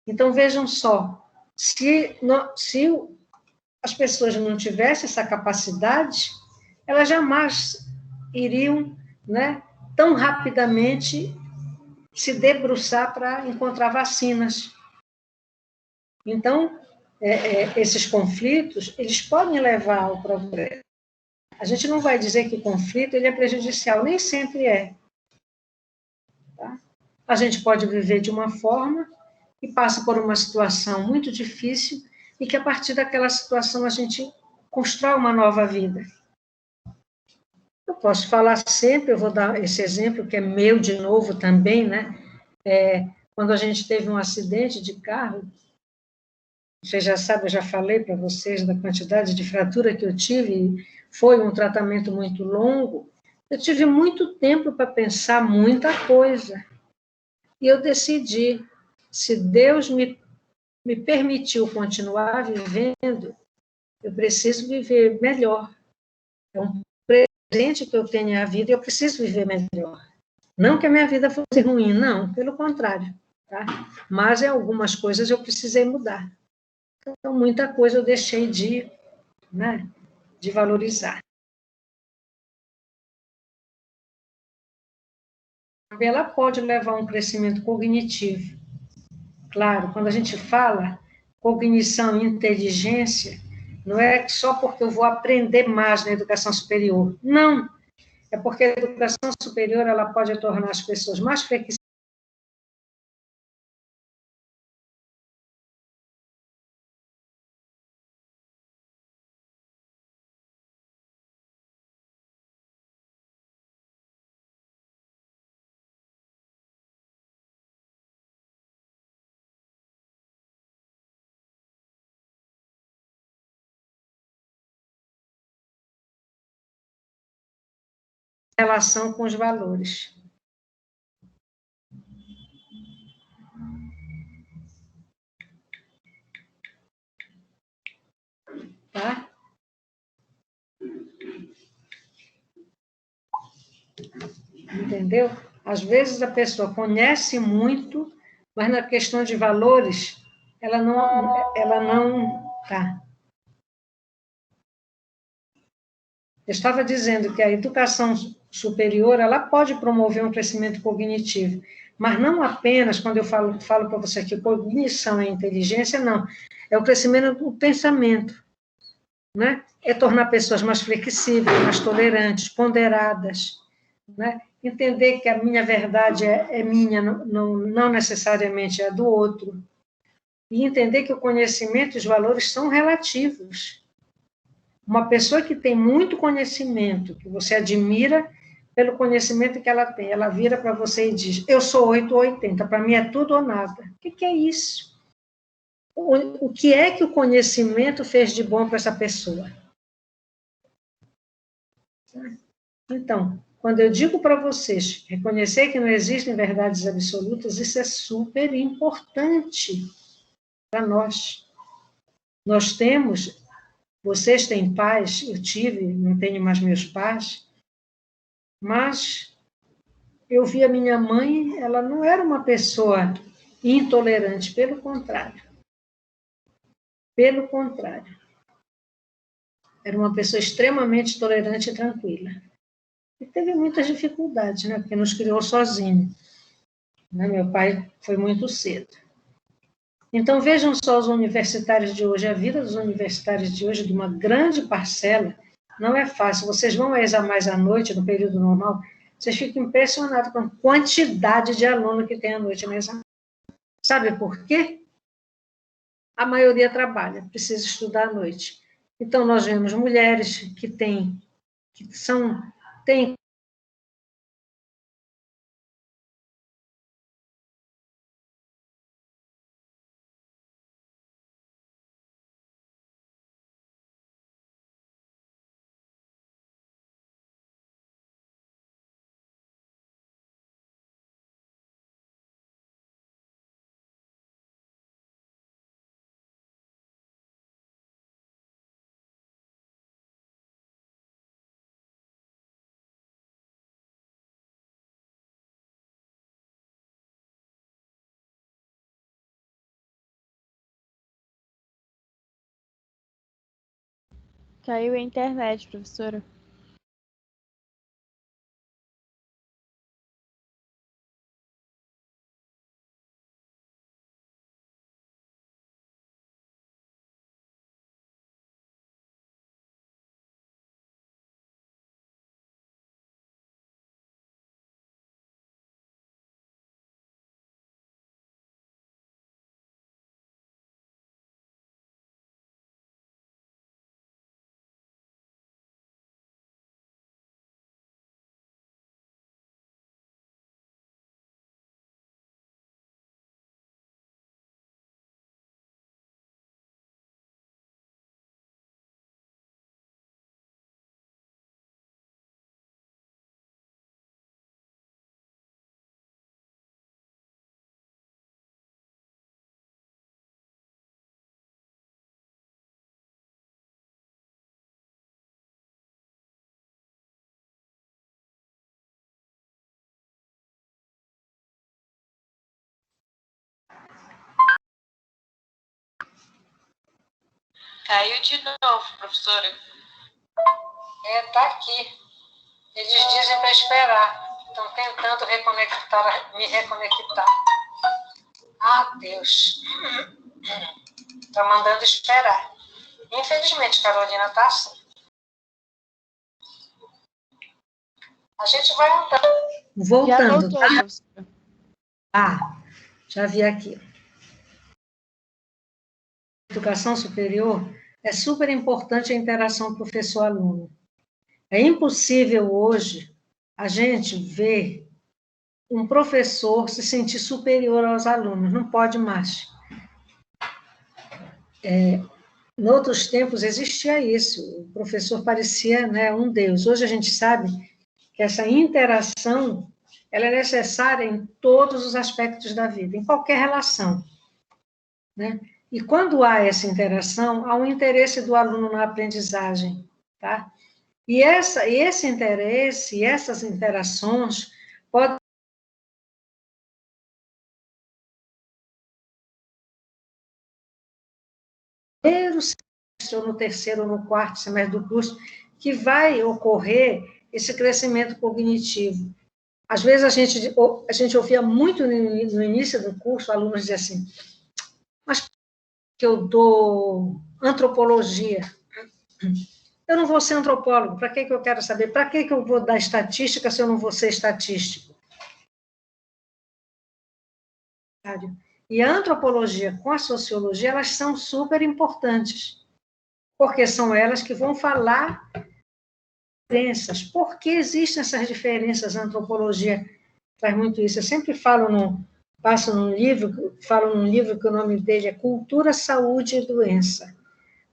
Então, vejam só, se as pessoas não tivessem essa capacidade, elas jamais iriam, né, tão rapidamente se debruçar para encontrar vacinas. Então, esses conflitos, eles podem levar ao progresso. A gente não vai dizer que o conflito ele é prejudicial, nem sempre é. Tá? A gente pode viver de uma forma e passa por uma situação muito difícil e que a partir daquela situação a gente constrói uma nova vida. Eu posso falar sempre, eu vou dar esse exemplo que é meu de novo também, né? Quando a gente teve um acidente de carro, você já sabe, eu já falei para vocês da quantidade de fratura que eu tive, foi um tratamento muito longo, eu tive muito tempo para pensar muita coisa. E eu decidi, se Deus me permitiu continuar vivendo, eu preciso viver melhor. É um presente que eu tenho à vida e eu preciso viver melhor. Não que a minha vida fosse ruim, não, pelo contrário. Tá? Mas em algumas coisas eu precisei mudar. Então, muita coisa eu deixei de valorizar. Ela pode levar a um crescimento cognitivo. Claro, quando a gente fala cognição e inteligência, não é só porque eu vou aprender mais na educação superior. Não, é porque a educação superior ela pode tornar as pessoas mais flexíveis, relação com os valores. Tá? Entendeu? Às vezes a pessoa conhece muito, mas na questão de valores, ela não tá. Eu estava dizendo que a educação superior, ela pode promover um crescimento cognitivo, mas não apenas, quando eu falo para você que cognição é inteligência, não. É o crescimento do pensamento, né? É tornar pessoas mais flexíveis, mais tolerantes, ponderadas, né? Entender que a minha verdade é minha, não necessariamente é do outro. E entender que o conhecimento e os valores são relativos. Uma pessoa que tem muito conhecimento, que você admira pelo conhecimento que ela tem, ela vira para você e diz, eu sou 8 ou 80, para mim é tudo ou nada. O que é isso? O que é que o conhecimento fez de bom para essa pessoa? Então, quando eu digo para vocês reconhecer que não existem verdades absolutas, isso é super importante para nós. Nós temos, vocês têm pais, eu tive, não tenho mais meus pais, mas eu vi a minha mãe, ela não era uma pessoa intolerante, pelo contrário. Pelo contrário. Era uma pessoa extremamente tolerante e tranquila. E teve muitas dificuldades, né? Porque nos criou sozinho. Né? Meu pai foi muito cedo. Então, vejam só os universitários de hoje. A vida dos universitários de hoje, de uma grande parcela, não é fácil. Vocês vão a exames à noite, no período normal, vocês ficam impressionados com a quantidade de aluno que tem à noite no exame. Sabe por quê? A maioria trabalha, precisa estudar à noite. Então, nós vemos mulheres que têm Caiu a internet, professora. Caiu de novo, professora. tá aqui. Eles dizem para esperar. Estão tentando me reconectar. Ah, Deus. Está mandando esperar. Infelizmente, Carolina, está assim. A gente vai andando. Já Voltando, voltou, tá? professora. Ah, já vi aqui. Educação superior, é super importante a interação professor-aluno. É impossível hoje a gente ver um professor se sentir superior aos alunos, não pode mais. Em outros tempos existia isso, o professor parecia, né, um deus. Hoje a gente sabe que essa interação ela é necessária em todos os aspectos da vida, em qualquer relação, né? E quando há essa interação, há um interesse do aluno na aprendizagem, tá? E esse interesse, essas interações, podem no semestre, ou no terceiro, ou no quarto semestre do curso, que vai ocorrer esse crescimento cognitivo. Às vezes, a gente ouvia muito no início do curso, alunos diziam assim, mas por que eu dou antropologia? Eu não vou ser antropólogo, para que eu quero saber? Para que eu vou dar estatística se eu não vou ser estatístico? E a antropologia com a sociologia, elas são super importantes, porque são elas que vão falar diferenças. Por que existem essas diferenças? A antropologia faz muito isso. Eu sempre falo falo num livro que o nome dele é Cultura, Saúde e Doença.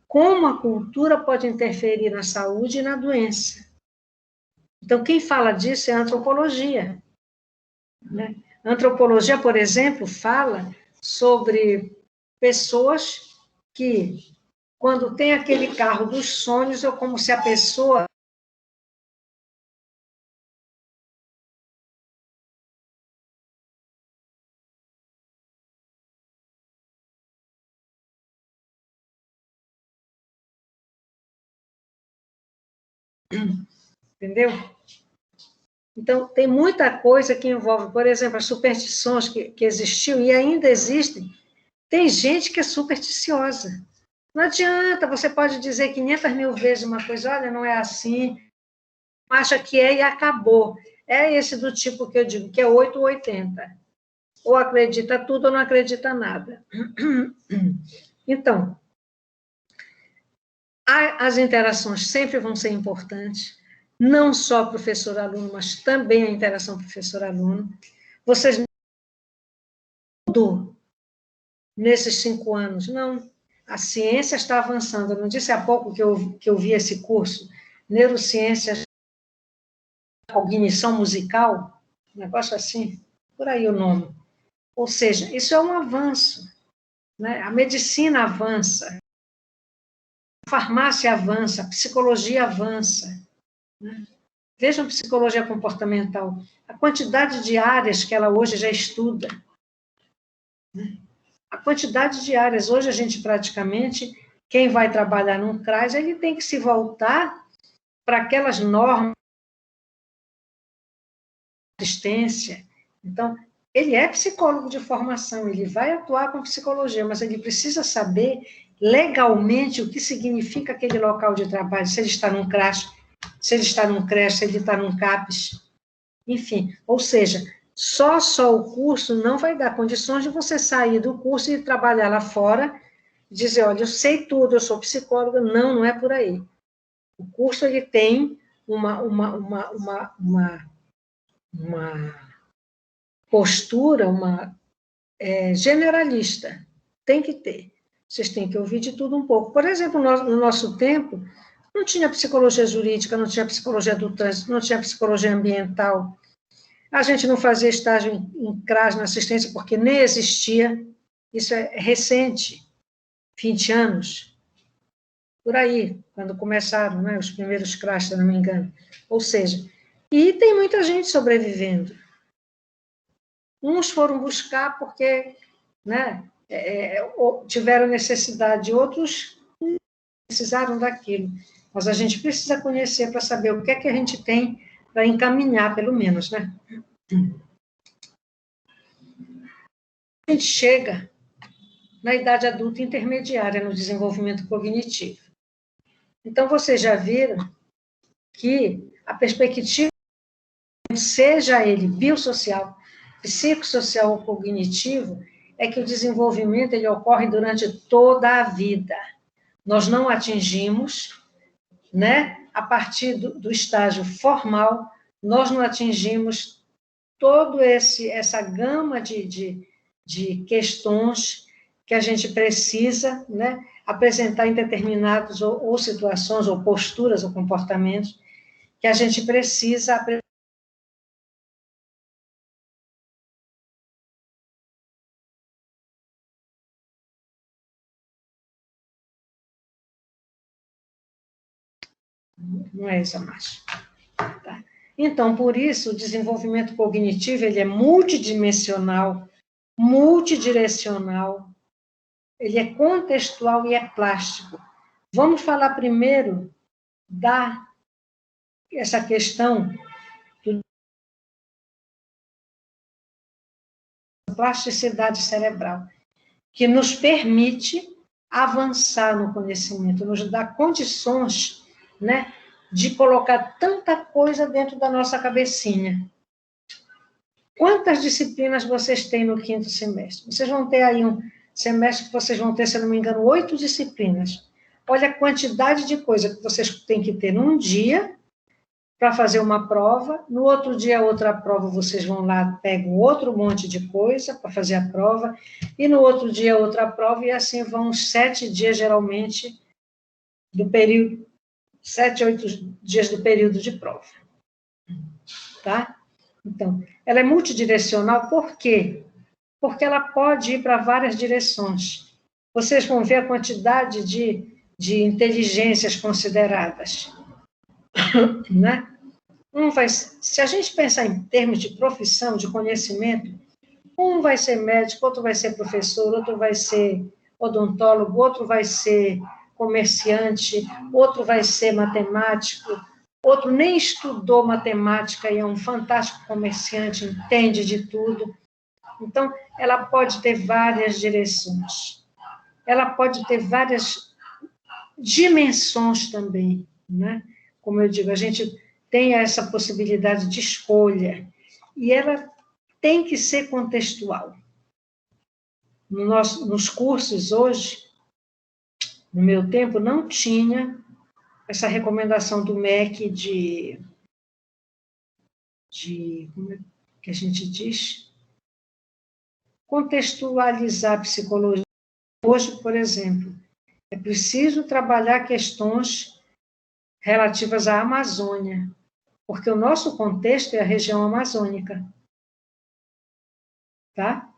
Como a cultura pode interferir na saúde e na doença. Então, quem fala disso é a antropologia, né? A antropologia, por exemplo, fala sobre pessoas que, quando tem aquele carro dos sonhos, é como se a pessoa entendeu? Então, tem muita coisa que envolve, por exemplo, as superstições que existiam e ainda existem. Tem gente que é supersticiosa. Não adianta, você pode dizer 500 mil vezes uma coisa, olha, não é assim, acha que é e acabou. É esse do tipo que eu digo, que é 8 ou 80. Ou acredita tudo ou não acredita nada. Então, as interações sempre vão ser importantes, não só professor-aluno, mas também a interação professor-aluno. Vocês mudou nesses 5 anos, não. A ciência está avançando. Eu não disse há pouco que eu vi esse curso, Neurociências, Cognição Musical, um negócio assim, por aí o nome. Ou seja, isso é um avanço, né? A medicina avança, a farmácia avança, a psicologia avança, né? Vejam psicologia comportamental, a quantidade de áreas que ela hoje já estuda, né? A quantidade de áreas, hoje a gente praticamente, quem vai trabalhar num CRAS, ele tem que se voltar para aquelas normas de assistência. Então, ele é psicólogo de formação, ele vai atuar com psicologia, mas ele precisa saber legalmente o que significa aquele local de trabalho, se ele está num CRAS, se ele está num CREAS, se ele está num CAPES, enfim. Ou seja, só o curso não vai dar condições de você sair do curso e trabalhar lá fora, e dizer, olha, eu sei tudo, eu sou psicóloga. Não, não é por aí. O curso, ele tem uma postura, generalista. Tem que ter. Vocês têm que ouvir de tudo um pouco. Por exemplo, no nosso tempo, não tinha psicologia jurídica, não tinha psicologia do trânsito, não tinha psicologia ambiental. A gente não fazia estágio em CRAS, na assistência, porque nem existia. Isso é recente, 20 anos. Por aí, quando começaram, né, os primeiros CRAS, se não me engano. Ou seja, e tem muita gente sobrevivendo. Uns foram buscar porque, né, tiveram necessidade, outros precisaram daquilo. Mas a gente precisa conhecer para saber o que é que a gente tem para encaminhar, pelo menos, né? A gente chega na idade adulta intermediária, no desenvolvimento cognitivo. Então, vocês já viram que a perspectiva, seja ele biosocial, psicossocial ou cognitivo, é que o desenvolvimento ele ocorre durante toda a vida. Nós não atingimos, né, a partir do estágio formal, nós não atingimos toda essa gama de questões que a gente precisa, né, apresentar em determinados ou situações, ou posturas, ou comportamentos, que a gente precisa apresentar Não é essa marcha. Tá? Então, por isso, o desenvolvimento cognitivo ele é multidimensional, multidirecional, ele é contextual e é plástico. Vamos falar primeiro essa questão da plasticidade cerebral, que nos permite avançar no conhecimento, nos dá condições, né, de colocar tanta coisa dentro da nossa cabecinha. Quantas disciplinas vocês têm no 5º semestre? Vocês vão ter aí um semestre que vocês vão ter, se não me engano, 8 disciplinas. Olha a quantidade de coisa que vocês têm que ter num dia para fazer uma prova, no outro dia, outra prova, vocês vão lá, pegam outro monte de coisa para fazer a prova, e no outro dia, outra prova, e assim vão uns 7 dias, geralmente, do período, 7, 8 dias do período de prova. Tá? Então, ela é multidirecional, por quê? Porque ela pode ir para várias direções. Vocês vão ver a quantidade de inteligências consideradas, né? Se a gente pensar em termos de profissão, de conhecimento, um vai ser médico, outro vai ser professor, outro vai ser odontólogo, outro vai ser comerciante, outro vai ser matemático, outro nem estudou matemática e é um fantástico comerciante, entende de tudo. Então, ela pode ter várias direções. Ela pode ter várias dimensões também, né? Como eu digo, a gente tem essa possibilidade de escolha, e ela tem que ser contextual. Nos cursos hoje, no meu tempo, não tinha essa recomendação do MEC como é que a gente diz? Contextualizar a psicologia. Hoje, por exemplo, é preciso trabalhar questões relativas à Amazônia, porque o nosso contexto é a região amazônica, tá?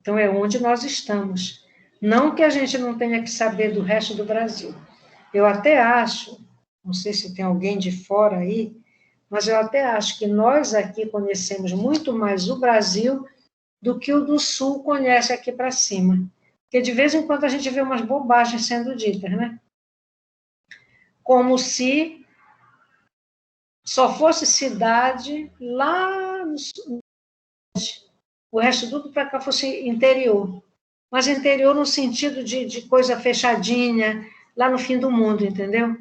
Então, é onde nós estamos. Não que a gente não tenha que saber do resto do Brasil. Eu até acho, não sei se tem alguém de fora aí, mas eu até acho que nós aqui conhecemos muito mais o Brasil do que o do Sul conhece aqui para cima. Porque, de vez em quando, a gente vê umas bobagens sendo ditas, né? Como se só fosse cidade lá no sul, o resto tudo para cá fosse interior. Mas interior no sentido de coisa fechadinha, lá no fim do mundo, entendeu?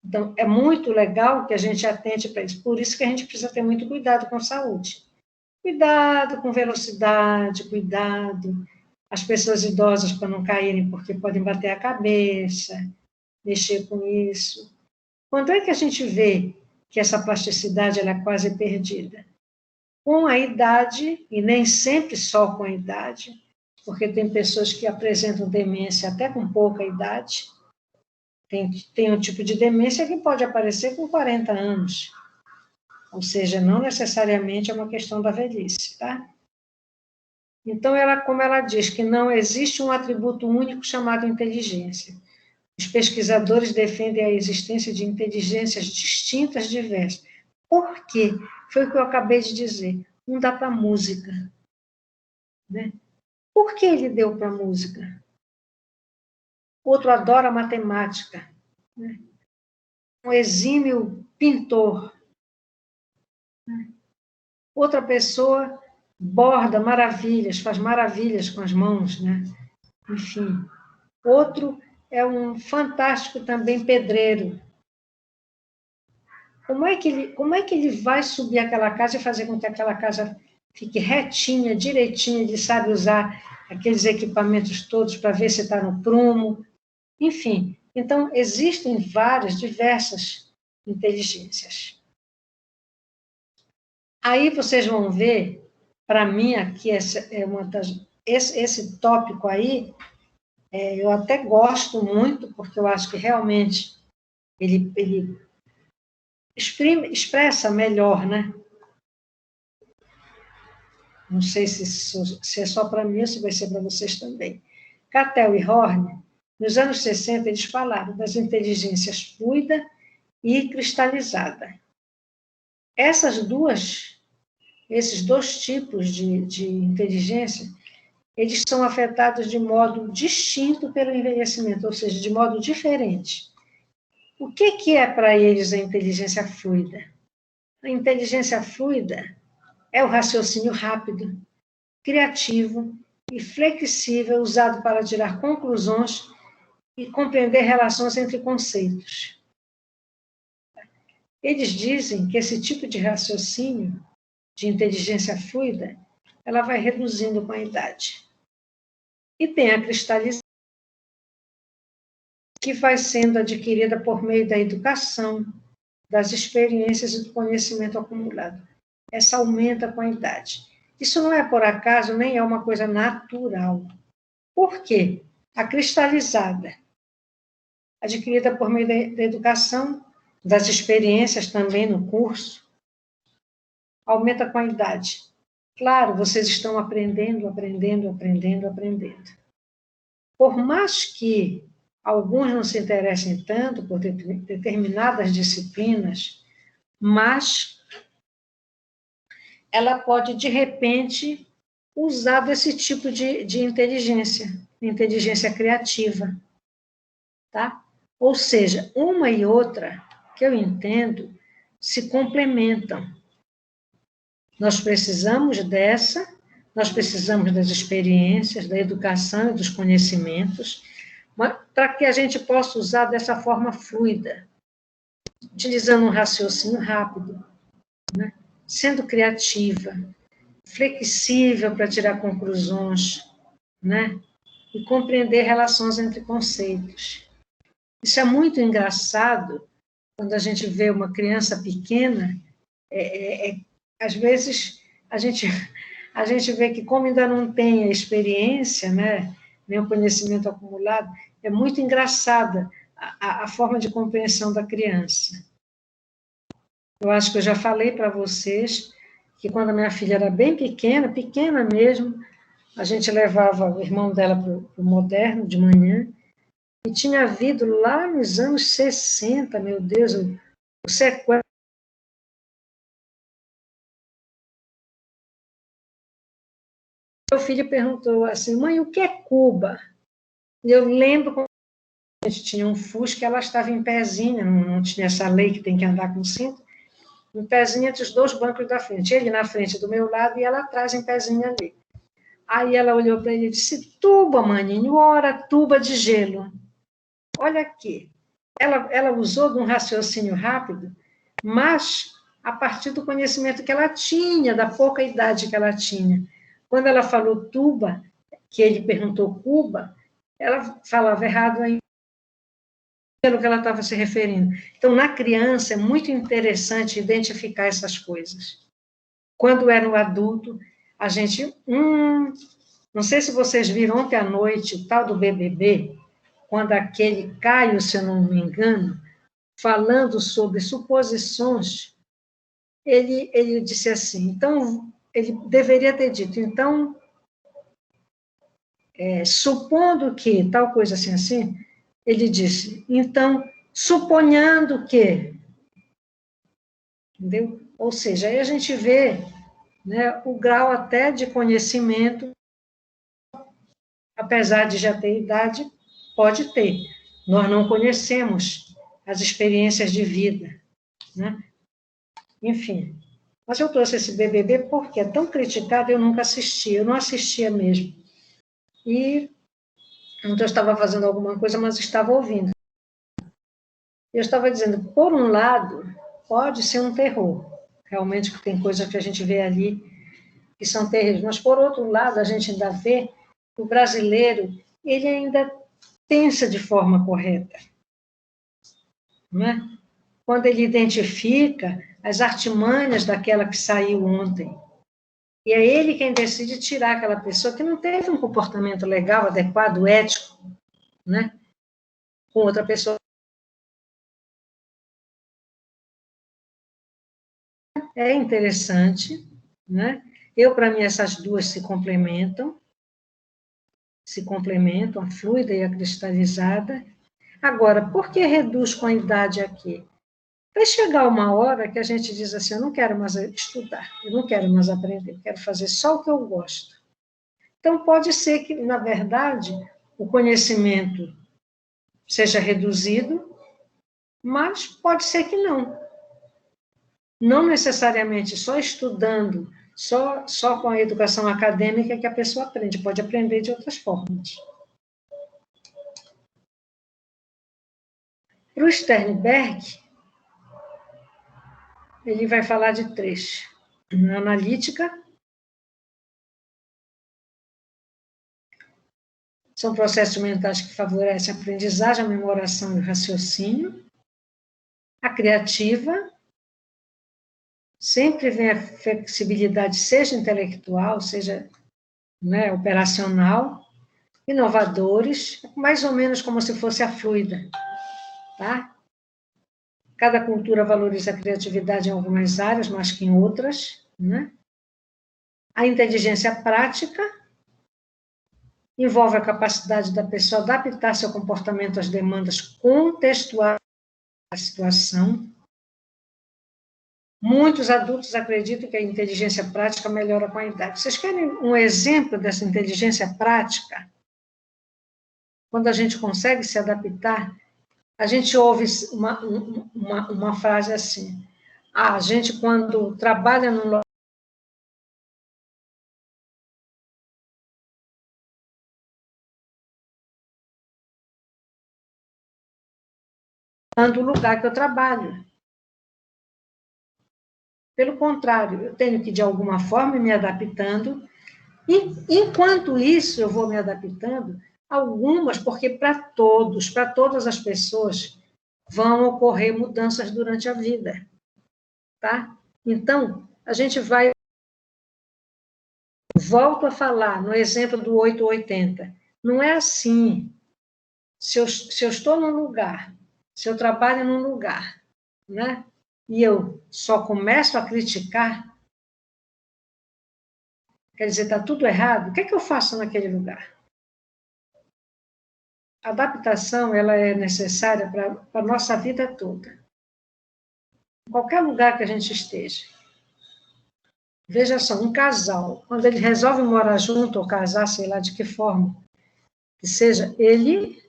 Então, é muito legal que a gente atente para isso. Por isso que a gente precisa ter muito cuidado com saúde. Cuidado com velocidade, cuidado. As pessoas idosas para não caírem, porque podem bater a cabeça, mexer com isso. Quando é que a gente vê que essa plasticidade ela é quase perdida? Com a idade, e nem sempre só com a idade, porque tem pessoas que apresentam demência até com pouca idade. Tem um tipo de demência que pode aparecer com 40 anos. Ou seja, não necessariamente é uma questão da velhice, tá? Então, como ela diz que não existe um atributo único chamado inteligência. Os pesquisadores defendem a existência de inteligências distintas, diversas. Por quê? Foi o que eu acabei de dizer. Um dá para a música, né? Por que ele deu para a música? Outro adora matemática, né? Um exímio pintor. Né? Outra pessoa borda maravilhas, faz maravilhas com as mãos, né? Enfim. Outro é um fantástico também pedreiro. Como é que ele vai subir aquela casa e fazer com que aquela casa fique retinha, direitinha, ele sabe usar aqueles equipamentos todos para ver se está no prumo, enfim. Então, existem diversas inteligências. Aí vocês vão ver, para mim, aqui, esse tópico aí, eu até gosto muito, porque eu acho que realmente ele expressa melhor, né? Não sei se é só para mim ou se vai ser para vocês também. Cattell e Horn, Nos anos 60, eles falaram das inteligências fluida e cristalizada. Esses dois tipos de inteligência, eles são afetados de modo distinto pelo envelhecimento, ou seja, de modo diferente. O que é para eles a inteligência fluida? A inteligência fluida é o raciocínio rápido, criativo e flexível usado para tirar conclusões e compreender relações entre conceitos. Eles dizem que esse tipo de raciocínio, de inteligência fluida, ela vai reduzindo com a idade. E tem a cristalização, que vai sendo adquirida por meio da educação, das experiências e do conhecimento acumulado. Essa aumenta com a idade. Isso não é por acaso, nem é uma coisa natural. Por quê? A cristalizada, adquirida por meio da educação, das experiências também no curso, aumenta com a idade. Claro, vocês estão aprendendo. Por mais que alguns não se interessem tanto por determinadas disciplinas, mas ela pode, de repente, usar desse tipo de inteligência criativa, tá? Ou seja, uma e outra, que eu entendo, se complementam. Nós precisamos nós precisamos das experiências, da educação e dos conhecimentos, para que a gente possa usar dessa forma fluida, utilizando um raciocínio rápido, né? Sendo criativa, flexível para tirar conclusões, né? E compreender relações entre conceitos. Isso é muito engraçado quando a gente vê uma criança pequena, às vezes a gente vê que, como ainda não tem a experiência, né, nem o conhecimento acumulado, é muito engraçada a forma de compreensão da criança. Eu acho que eu já falei para vocês que quando a minha filha era bem pequena mesmo, a gente levava o irmão dela para o moderno de manhã, e tinha havido lá nos anos 60, meu Deus, o sequestro. Meu filho perguntou assim: mãe, o que é Cuba? E eu lembro quando a gente tinha um Fusca, ela estava em pezinha, não tinha essa lei que tem que andar com cinto, em pezinha entre os dois bancos da frente, ele na frente do meu lado e ela atrás em pezinha ali. Aí ela olhou para ele e disse: tuba, maninho, ora, tuba de gelo. Olha aqui, ela usou de um raciocínio rápido, mas a partir do conhecimento que ela tinha, da pouca idade que ela tinha. Quando ela falou tuba, que ele perguntou Cuba, ela falava errado ainda pelo que ela estava se referindo. Então, na criança, é muito interessante identificar essas coisas. Quando era um adulto, a gente... não sei se vocês viram ontem à noite o tal do BBB, quando aquele Caio, se eu não me engano, falando sobre suposições, ele disse assim, então, ele deveria ter dito, então, supondo que, tal coisa assim, ele disse, então, suponhando que, entendeu? Ou seja, aí a gente vê, né, o grau até de conhecimento, apesar de já ter idade, pode ter. Nós não conhecemos as experiências de vida, né? Enfim. Mas eu trouxe esse BBB porque é tão criticado, eu nunca assisti, eu não assistia mesmo. E então eu estava fazendo alguma coisa, mas estava ouvindo. Eu estava dizendo, por um lado, pode ser um terror. Realmente tem coisas que a gente vê ali que são terríveis, mas por outro lado, a gente ainda vê que o brasileiro, ele ainda pensa de forma correta. Não é? Quando ele identifica as artimanhas daquela que saiu ontem. E é ele quem decide tirar aquela pessoa que não teve um comportamento legal, adequado, ético, né? Com outra pessoa. É interessante, né? Para mim, essas duas se complementam. se complementam, a fluida e a cristalizada. Agora, por que reduz com a idade aqui? Vai chegar uma hora que a gente diz assim, eu não quero mais estudar, eu não quero mais aprender, eu quero fazer só o que eu gosto. Então, pode ser que, na verdade, o conhecimento seja reduzido, mas pode ser que não. Não necessariamente só estudando, só com a educação acadêmica que a pessoa aprende, pode aprender de outras formas. Para o Sternberg, ele vai falar de 3. A analítica, são processos mentais que favorecem a aprendizagem, a memoração e o raciocínio. A criativa, sempre vem a flexibilidade, seja intelectual, seja, né, operacional. Inovadores, mais ou menos como se fosse a fluida, tá? Cada cultura valoriza a criatividade em algumas áreas, mais que em outras, né? A inteligência prática envolve a capacidade da pessoa adaptar seu comportamento às demandas contextuais da situação. Muitos adultos acreditam que a inteligência prática melhora com a idade. Vocês querem um exemplo dessa inteligência prática? Quando a gente consegue se adaptar, a gente ouve uma frase assim, a gente quando trabalha num local, do lugar que eu trabalho. Pelo contrário, eu tenho que, de alguma forma, me adaptando, e, enquanto isso, eu vou me adaptando, algumas, porque para todas as pessoas, vão ocorrer mudanças durante a vida, tá? Então, a gente vai, volto a falar, no exemplo do 880, não é assim, se eu estou num lugar, se eu trabalho num lugar, né? E eu só começo a criticar, quer dizer, está tudo errado, o que é que eu faço naquele lugar? A adaptação, ela é necessária para a nossa vida toda. Em qualquer lugar que a gente esteja. Veja só, um casal, quando ele resolve morar junto ou casar, sei lá de que forma que seja, ele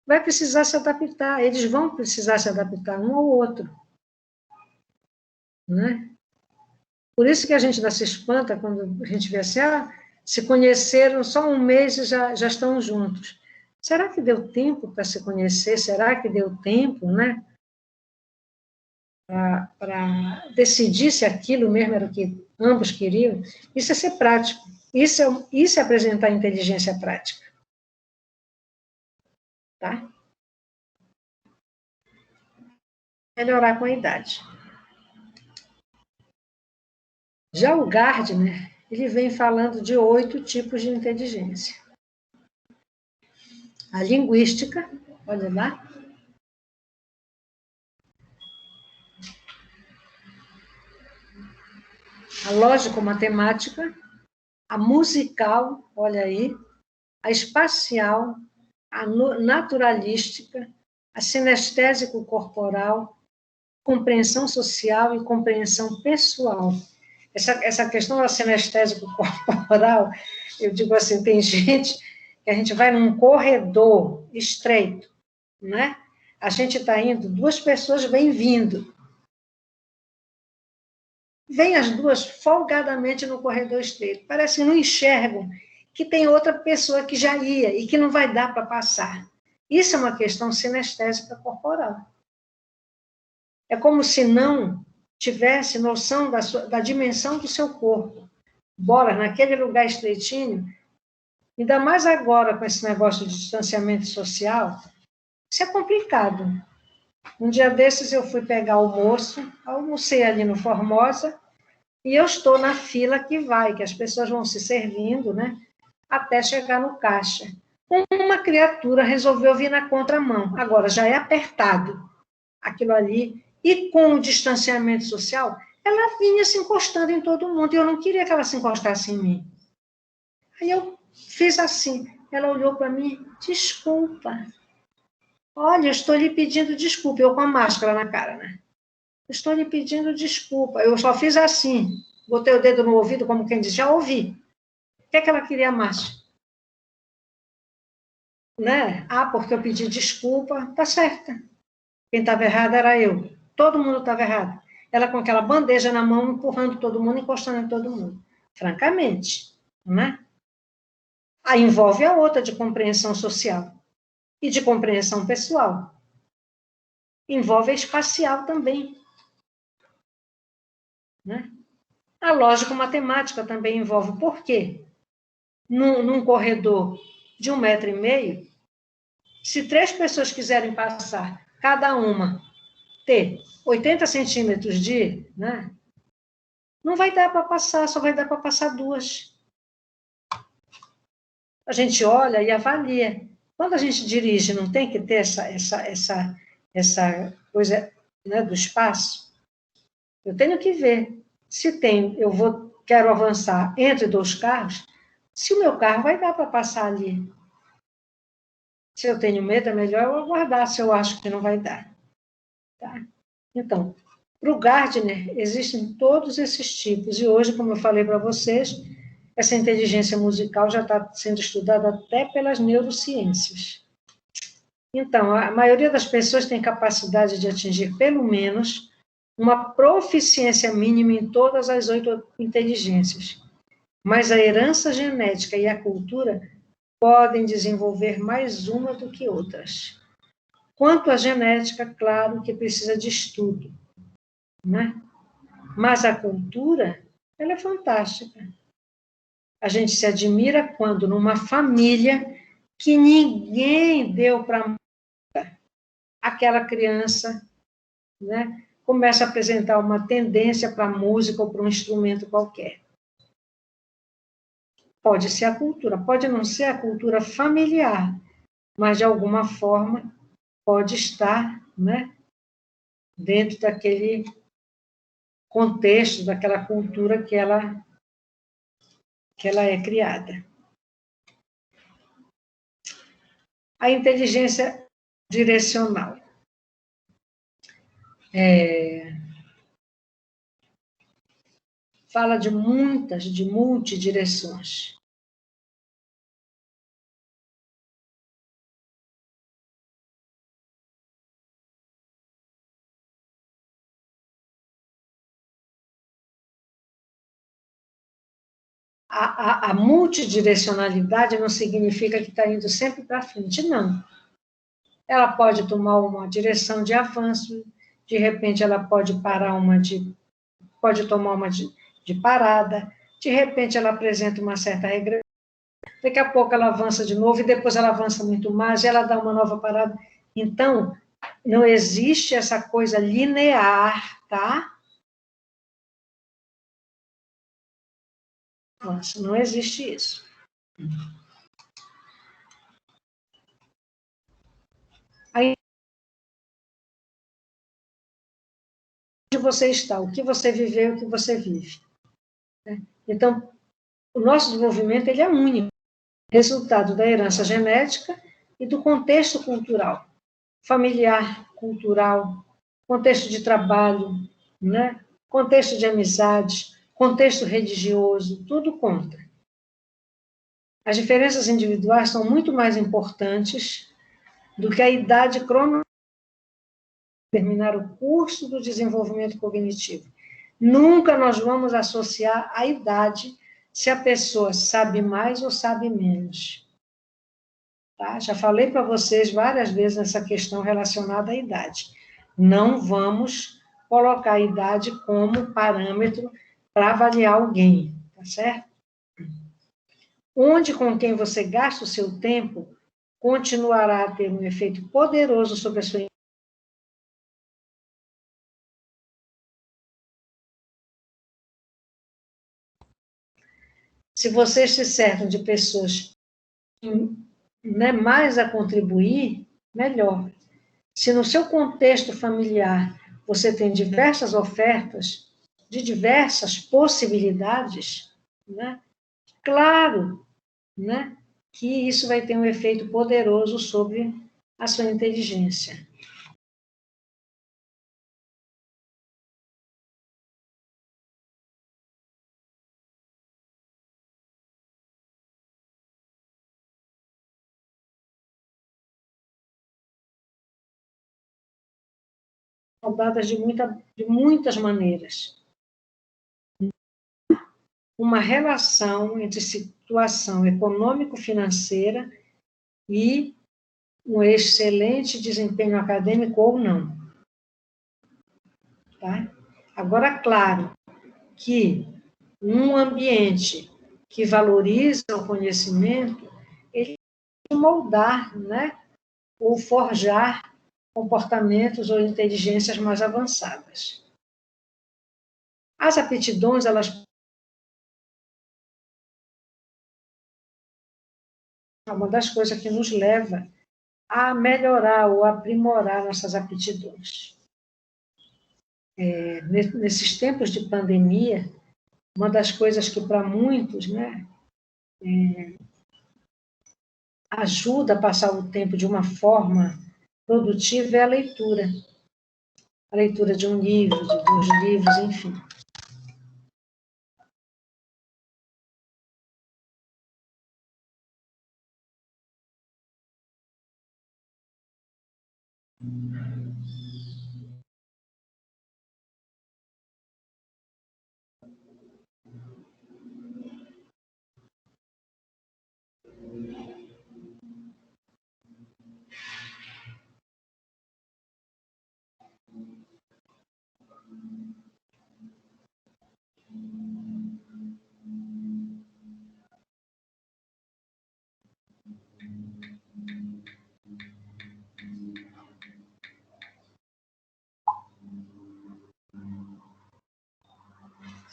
vai precisar se adaptar, eles vão precisar se adaptar um ao outro. Né? Por isso que a gente ainda se espanta quando a gente vê assim, se conheceram só um mês e já estão juntos. Será que deu tempo para se conhecer? Será que deu tempo, né? Para decidir se aquilo mesmo era o que ambos queriam? Isso é ser prático. Isso é apresentar inteligência prática. Tá? Melhorar com a idade. Já o Gardner, ele vem falando de 8 tipos de inteligência. A linguística, olha lá. A lógico-matemática, a musical, olha aí, a espacial, a naturalística, a sinestésico-corporal, compreensão social e compreensão pessoal. Essa questão da sinestésico-corporal, eu digo assim, tem gente que a gente vai num corredor estreito, né? A gente está indo, 2 pessoas vêm vindo. Vêm as 2 folgadamente no corredor estreito. Parece que não enxergam que tem outra pessoa que já ia e que não vai dar para passar. Isso é uma questão sinestésica corporal. É como se não tivesse noção da dimensão do seu corpo. Bora, naquele lugar estreitinho, ainda mais agora com esse negócio de distanciamento social, isso é complicado. Um dia desses eu fui pegar almoço, almocei ali no Formosa, e eu estou na fila que as pessoas vão se servindo, né, até chegar no caixa. Uma criatura resolveu vir na contramão. Agora, já é apertado aquilo ali, e com o distanciamento social, ela vinha se encostando em todo mundo, e eu não queria que ela se encostasse em mim. Aí eu Fiz assim. Ela olhou para mim, desculpa. Olha, eu estou lhe pedindo desculpa. Eu com a máscara na cara, né? Eu estou lhe pedindo desculpa. Eu só fiz assim. Botei o dedo no ouvido, como quem diz, já ouvi. O que é que ela queria mais? Né? Ah, porque eu pedi desculpa. Tá certa. Quem estava errado era eu. Todo mundo estava errado. Ela com aquela bandeja na mão, empurrando todo mundo, encostando em todo mundo. Francamente, né? Aí envolve a outra de compreensão social e de compreensão pessoal. Envolve a espacial também. Né? A lógico-matemática também envolve. Por quê? Num corredor de 1,5 m, se 3 pessoas quiserem passar, cada uma ter 80 centímetros de... Né? Não vai dar para passar, só vai dar para passar 2. A gente olha e avalia. Quando a gente dirige, não tem que ter essa coisa, né, do espaço? Eu tenho que ver. Se tem, quero avançar entre 2 carros, se o meu carro vai dar para passar ali. Se eu tenho medo, é melhor eu aguardar, se eu acho que não vai dar. Tá? Então, para o Gardner, existem todos esses tipos. E hoje, como eu falei para vocês, essa inteligência musical já está sendo estudada até pelas neurociências. Então, a maioria das pessoas tem capacidade de atingir, pelo menos, uma proficiência mínima em todas as 8 inteligências. Mas a herança genética e a cultura podem desenvolver mais uma do que outras. Quanto à genética, claro que precisa de estudo, né? Mas a cultura, ela é fantástica. A gente se admira quando, numa família que ninguém deu para aquela criança, né, começa a apresentar uma tendência para a música ou para um instrumento qualquer. Pode ser a cultura, pode não ser a cultura familiar, mas de alguma forma pode estar, né, dentro daquele contexto, daquela cultura que ela é criada. A inteligência direcional. Fala de multidireções. A multidirecionalidade não significa que está indo sempre para frente, não. Ela pode tomar uma direção de avanço, de repente ela pode pode tomar uma de parada, de repente ela apresenta uma certa regressão, daqui a pouco ela avança de novo, e depois ela avança muito mais, e ela dá uma nova parada. Então, não existe essa coisa linear, tá? Nossa, não existe isso. Aí, onde você está, o que você viveu, o que você vive. Então, o nosso desenvolvimento ele é único, resultado da herança genética e do contexto cultural, familiar, cultural, contexto de trabalho, né? Contexto de amizades, contexto religioso, tudo conta. As diferenças individuais são muito mais importantes do que a idade cronológica para terminar o curso do desenvolvimento cognitivo. Nunca nós vamos associar a idade se a pessoa sabe mais ou sabe menos. Tá? Já falei para vocês várias vezes nessa questão relacionada à idade. Não vamos colocar a idade como parâmetro para avaliar alguém, tá certo? Onde com quem você gasta o seu tempo continuará a ter um efeito poderoso sobre a sua. Se vocês se cercam de pessoas, né, mais a contribuir, melhor. Se no seu contexto familiar você tem diversas ofertas, de diversas possibilidades, né, claro né, que isso vai ter um efeito poderoso sobre a sua inteligência. Dadas de muitas maneiras. Uma relação entre situação econômico-financeira e um excelente desempenho acadêmico ou não. Tá? Agora, claro que um ambiente que valoriza o conhecimento, ele tem que moldar, né, ou forjar comportamentos ou inteligências mais avançadas. As aptidões, elas são uma das coisas que nos leva a melhorar ou aprimorar nossas aptidões. Nesses tempos de pandemia, uma das coisas que para muitos, né, ajuda a passar o tempo de uma forma produtiva é a leitura. A leitura de um livro, de 2 livros, enfim.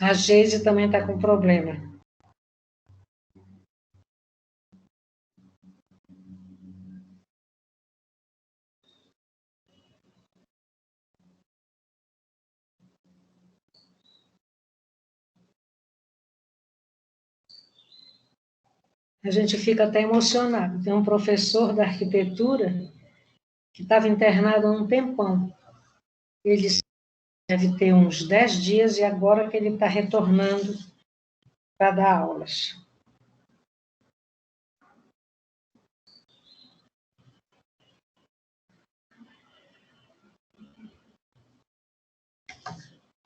A Geise também está com problema. A gente fica até emocionado. Tem um professor da arquitetura que estava internado há um tempão. Ele deve ter uns 10 dias e agora que ele está retornando para dar aulas.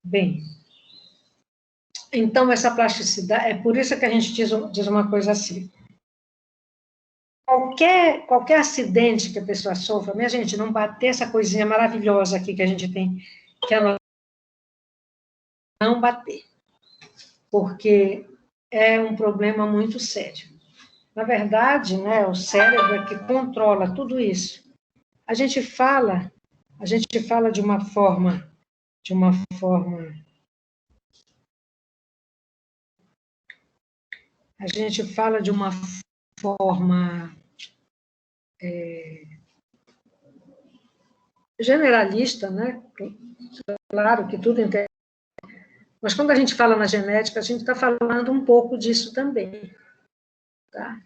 Bem, então essa plasticidade, é por isso que a gente diz uma coisa assim. Qualquer acidente que a pessoa sofra, minha gente, não bater essa coisinha maravilhosa aqui que a gente tem, que ela não bater, porque é um problema muito sério. Na verdade, né, o cérebro é que controla tudo isso. A gente fala de uma forma, a gente fala de uma forma generalista, né? Claro que tudo interessa. Mas quando a gente fala na genética, a gente está falando um pouco disso também. Tá?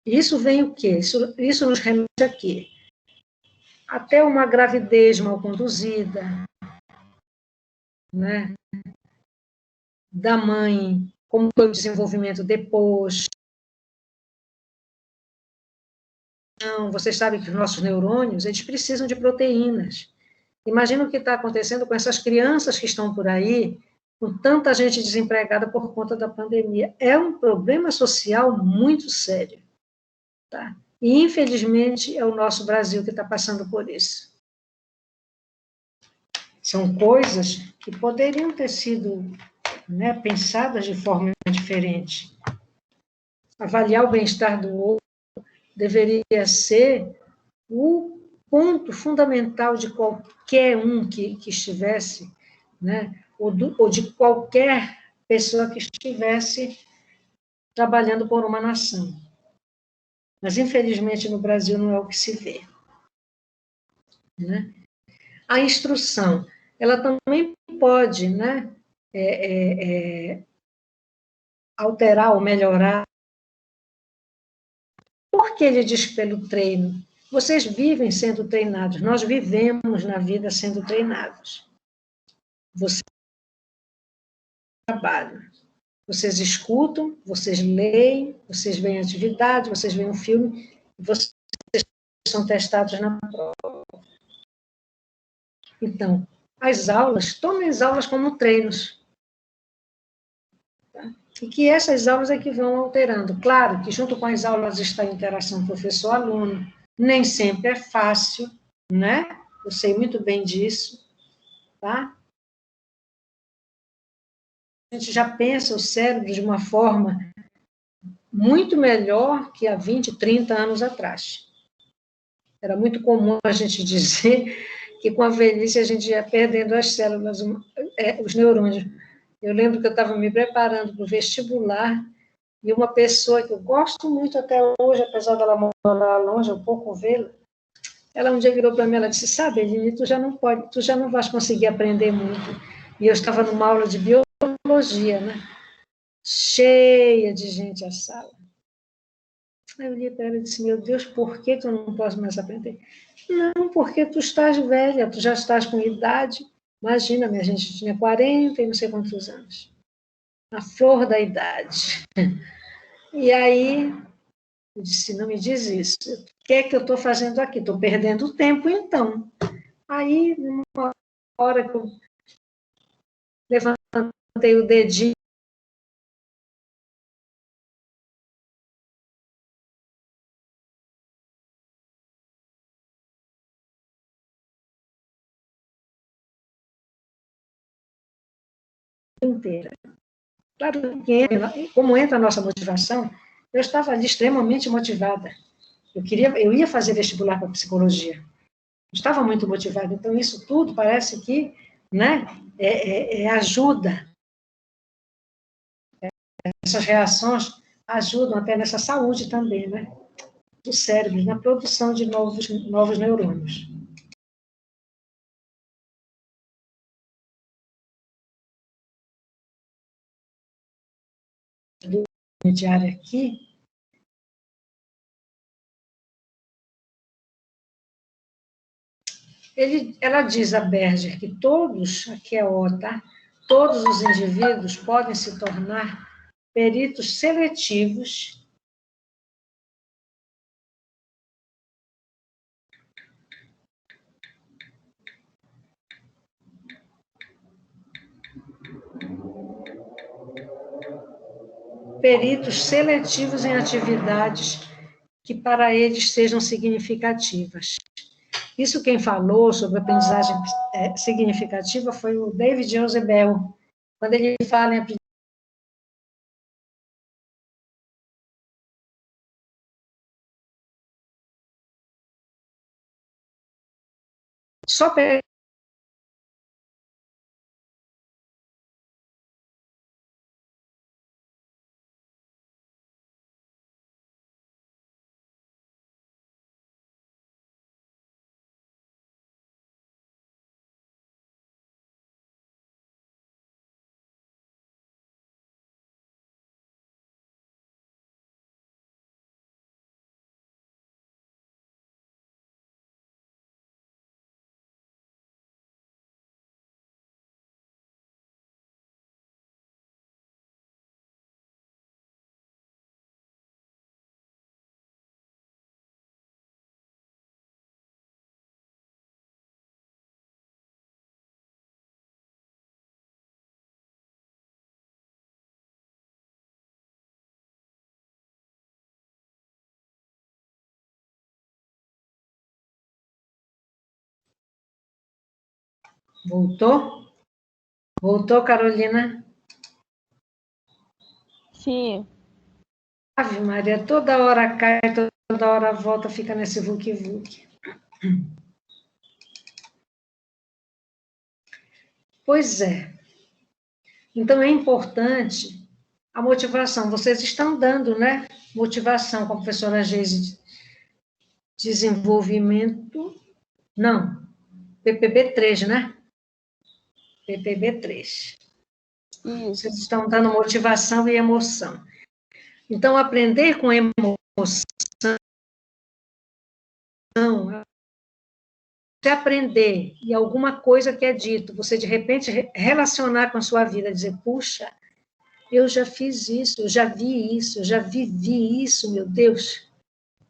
Isso vem o quê? Isso nos remete a quê? Até uma gravidez mal conduzida, né? Da mãe, como foi o desenvolvimento depois. Não, vocês sabem que os nossos neurônios, eles precisam de proteínas. Imagina o que está acontecendo com essas crianças que estão por aí, com tanta gente desempregada por conta da pandemia. É um problema social muito sério. Tá? E, infelizmente, é o nosso Brasil que está passando por isso. São coisas que poderiam ter sido, né, pensadas de forma diferente. Avaliar o bem-estar do outro deveria ser o ponto fundamental de qualquer um que estivesse, né, ou de qualquer pessoa que estivesse trabalhando por uma nação. Mas, infelizmente, no Brasil não é o que se vê. Né? A instrução, ela também pode, né, alterar ou melhorar Por que ele diz pelo treino? Vocês vivem sendo treinados, nós vivemos na vida sendo treinados. Vocês trabalham, vocês escutam, vocês leem, vocês veem atividade, vocês veem um filme, vocês são testados na prova. Então, as aulas, tomem as aulas como treinos. Tá? E que essas aulas é que vão alterando. Claro que junto com as aulas está a interação professor-aluno, nem sempre é fácil, né? Eu sei muito bem disso, tá? A gente já pensa o cérebro de uma forma muito melhor que há 20, 30 anos atrás. Era muito comum a gente dizer que com a velhice a gente ia perdendo as células, os neurônios. Eu lembro que eu estava me preparando para o vestibular e uma pessoa que eu gosto muito até hoje, apesar dela morar longe, eu pouco vê-la, ela um dia virou para mim, ela disse, sabe, Eline, tu já não vais conseguir aprender muito. E eu estava numa aula de biologia, né? Cheia de gente a sala. Aí eu olhei para ela e disse, meu Deus, por que eu não posso mais aprender? Não, porque tu estás velha, tu já estás com idade. Imagina, minha gente tinha 40 e não sei quantos anos. A flor da idade. E aí, eu disse, não me diz isso. O que é que eu estou fazendo aqui? Estou perdendo tempo, então. Aí, numa hora que eu levantei o dedinho, inteira. Claro que, como entra a nossa motivação, eu estava ali extremamente motivada. Eu ia fazer vestibular para psicologia. Estava muito motivada. Então, isso tudo parece que, né, ajuda. Essas reações ajudam até nessa saúde também, né, do cérebro, na produção de novos neurônios. Do diário aqui, ela diz a Berger que todos, aqui é O, tá? Todos os indivíduos podem se tornar peritos seletivos em atividades que para eles sejam significativas. Isso quem falou sobre aprendizagem significativa foi o David Eusebel, quando ele fala em aprendizagem. Só voltou? Voltou, Carolina? Sim. Ave Maria, toda hora cai, toda hora volta, fica nesse vuc-vuc. Pois é. Então, é importante a motivação. Vocês estão dando, né? Motivação com a professora Geise. Desenvolvimento. Não. PPB3, né? PPB3. Isso. Vocês estão dando motivação e emoção. Então, aprender com emoção você aprender e alguma coisa que é dito, você de repente relacionar com a sua vida, dizer, puxa, eu já fiz isso, eu já vi isso, eu já vivi isso, meu Deus,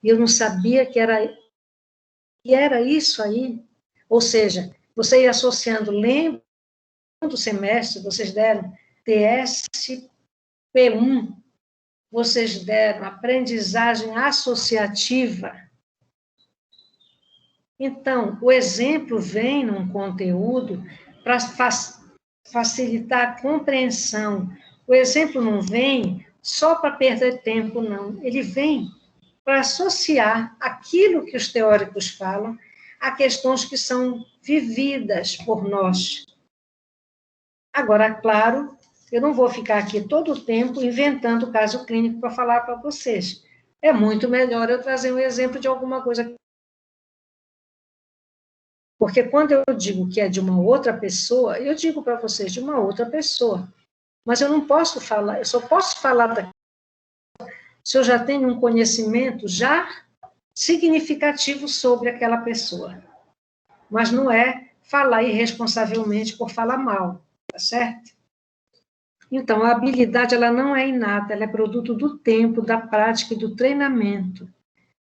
e eu não sabia que era isso aí. Ou seja, você ir associando, lembra do semestre, vocês deram TSP1, vocês deram aprendizagem associativa. Então, o exemplo vem num conteúdo para facilitar a compreensão. O exemplo não vem só para perder tempo, não. Ele vem para associar aquilo que os teóricos falam a questões que são vividas por nós. Agora, claro, eu não vou ficar aqui todo o tempo inventando caso clínico para falar para vocês. É muito melhor eu trazer um exemplo de alguma coisa. Porque quando eu digo que é de uma outra pessoa, eu digo para vocês de uma outra pessoa. Mas eu não posso falar, eu só posso falar se eu já tenho um conhecimento já significativo sobre aquela pessoa. Mas não é falar irresponsavelmente por falar mal, tá certo? Então, a habilidade ela não é inata, ela é produto do tempo, da prática e do treinamento.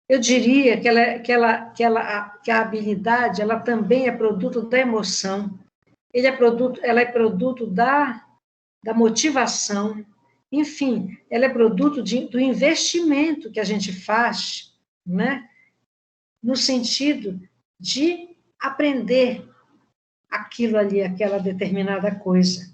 Eu diria que a habilidade ela também é produto da emoção, ela é produto da motivação, enfim, ela é produto do investimento que a gente faz, né? No sentido de aprender aquilo ali, aquela determinada coisa.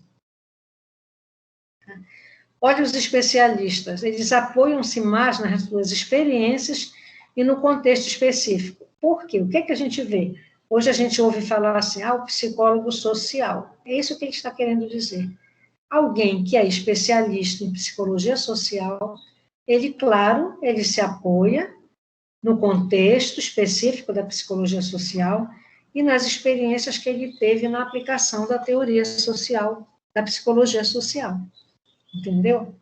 Olha os especialistas, eles apoiam-se mais nas suas experiências e no contexto específico. Por quê? O que é que a gente vê? Hoje a gente ouve falar assim, o psicólogo social. É isso que ele está querendo dizer. Alguém que é especialista em psicologia social, ele, claro, ele se apoia no contexto específico da psicologia social e nas experiências que ele teve na aplicação da teoria social, da psicologia social. Entendeu?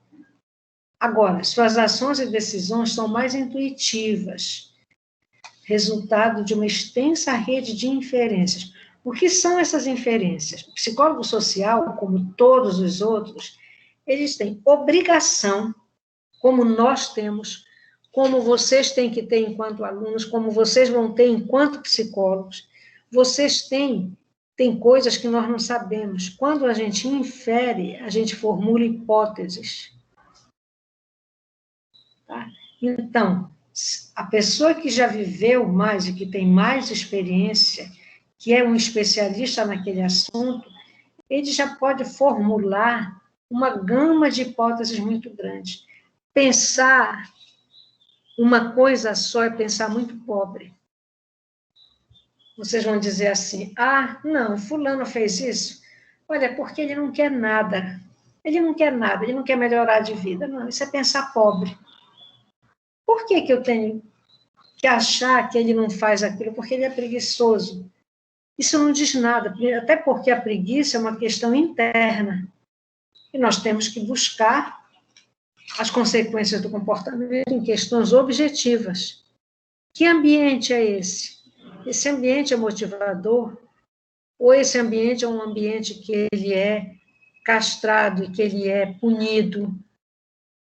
Agora, suas ações e decisões são mais intuitivas, resultado de uma extensa rede de inferências. O que são essas inferências? O psicólogo social, como todos os outros, eles têm obrigação, como nós temos, como vocês têm que ter enquanto alunos, como vocês vão ter enquanto psicólogos. Vocês têm coisas que nós não sabemos. Quando a gente infere, a gente formula hipóteses. Tá? Então, a pessoa que já viveu mais e que tem mais experiência, que é um especialista naquele assunto, ele já pode formular uma gama de hipóteses muito grande. Pensar uma coisa só é pensar muito pobre. Vocês vão dizer assim, não, fulano fez isso. Olha, é porque ele não quer nada. Ele não quer nada, ele não quer melhorar de vida. Não, isso é pensar pobre. Por que eu tenho que achar que ele não faz aquilo? Porque ele é preguiçoso. Isso não diz nada, até porque a preguiça é uma questão interna. E nós temos que buscar as consequências do comportamento em questões objetivas. Que ambiente é esse? Esse ambiente é motivador? Ou esse ambiente é um ambiente que ele é castrado e que ele é punido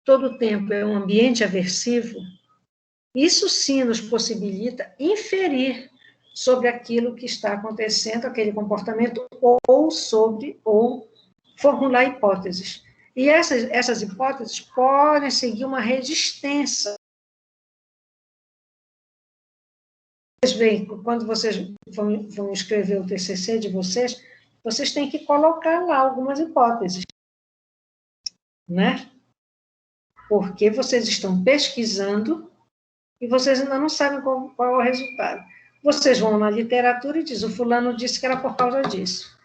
todo o tempo? É um ambiente aversivo? Isso sim nos possibilita inferir sobre aquilo que está acontecendo, aquele comportamento, ou formular hipóteses. E essas hipóteses podem seguir uma rede extensa. Vocês veem, quando vocês vão escrever o TCC de vocês, vocês têm que colocar lá algumas hipóteses, né? Porque vocês estão pesquisando e vocês ainda não sabem qual é o resultado. Vocês vão na literatura e dizem, o fulano disse que era por causa disso.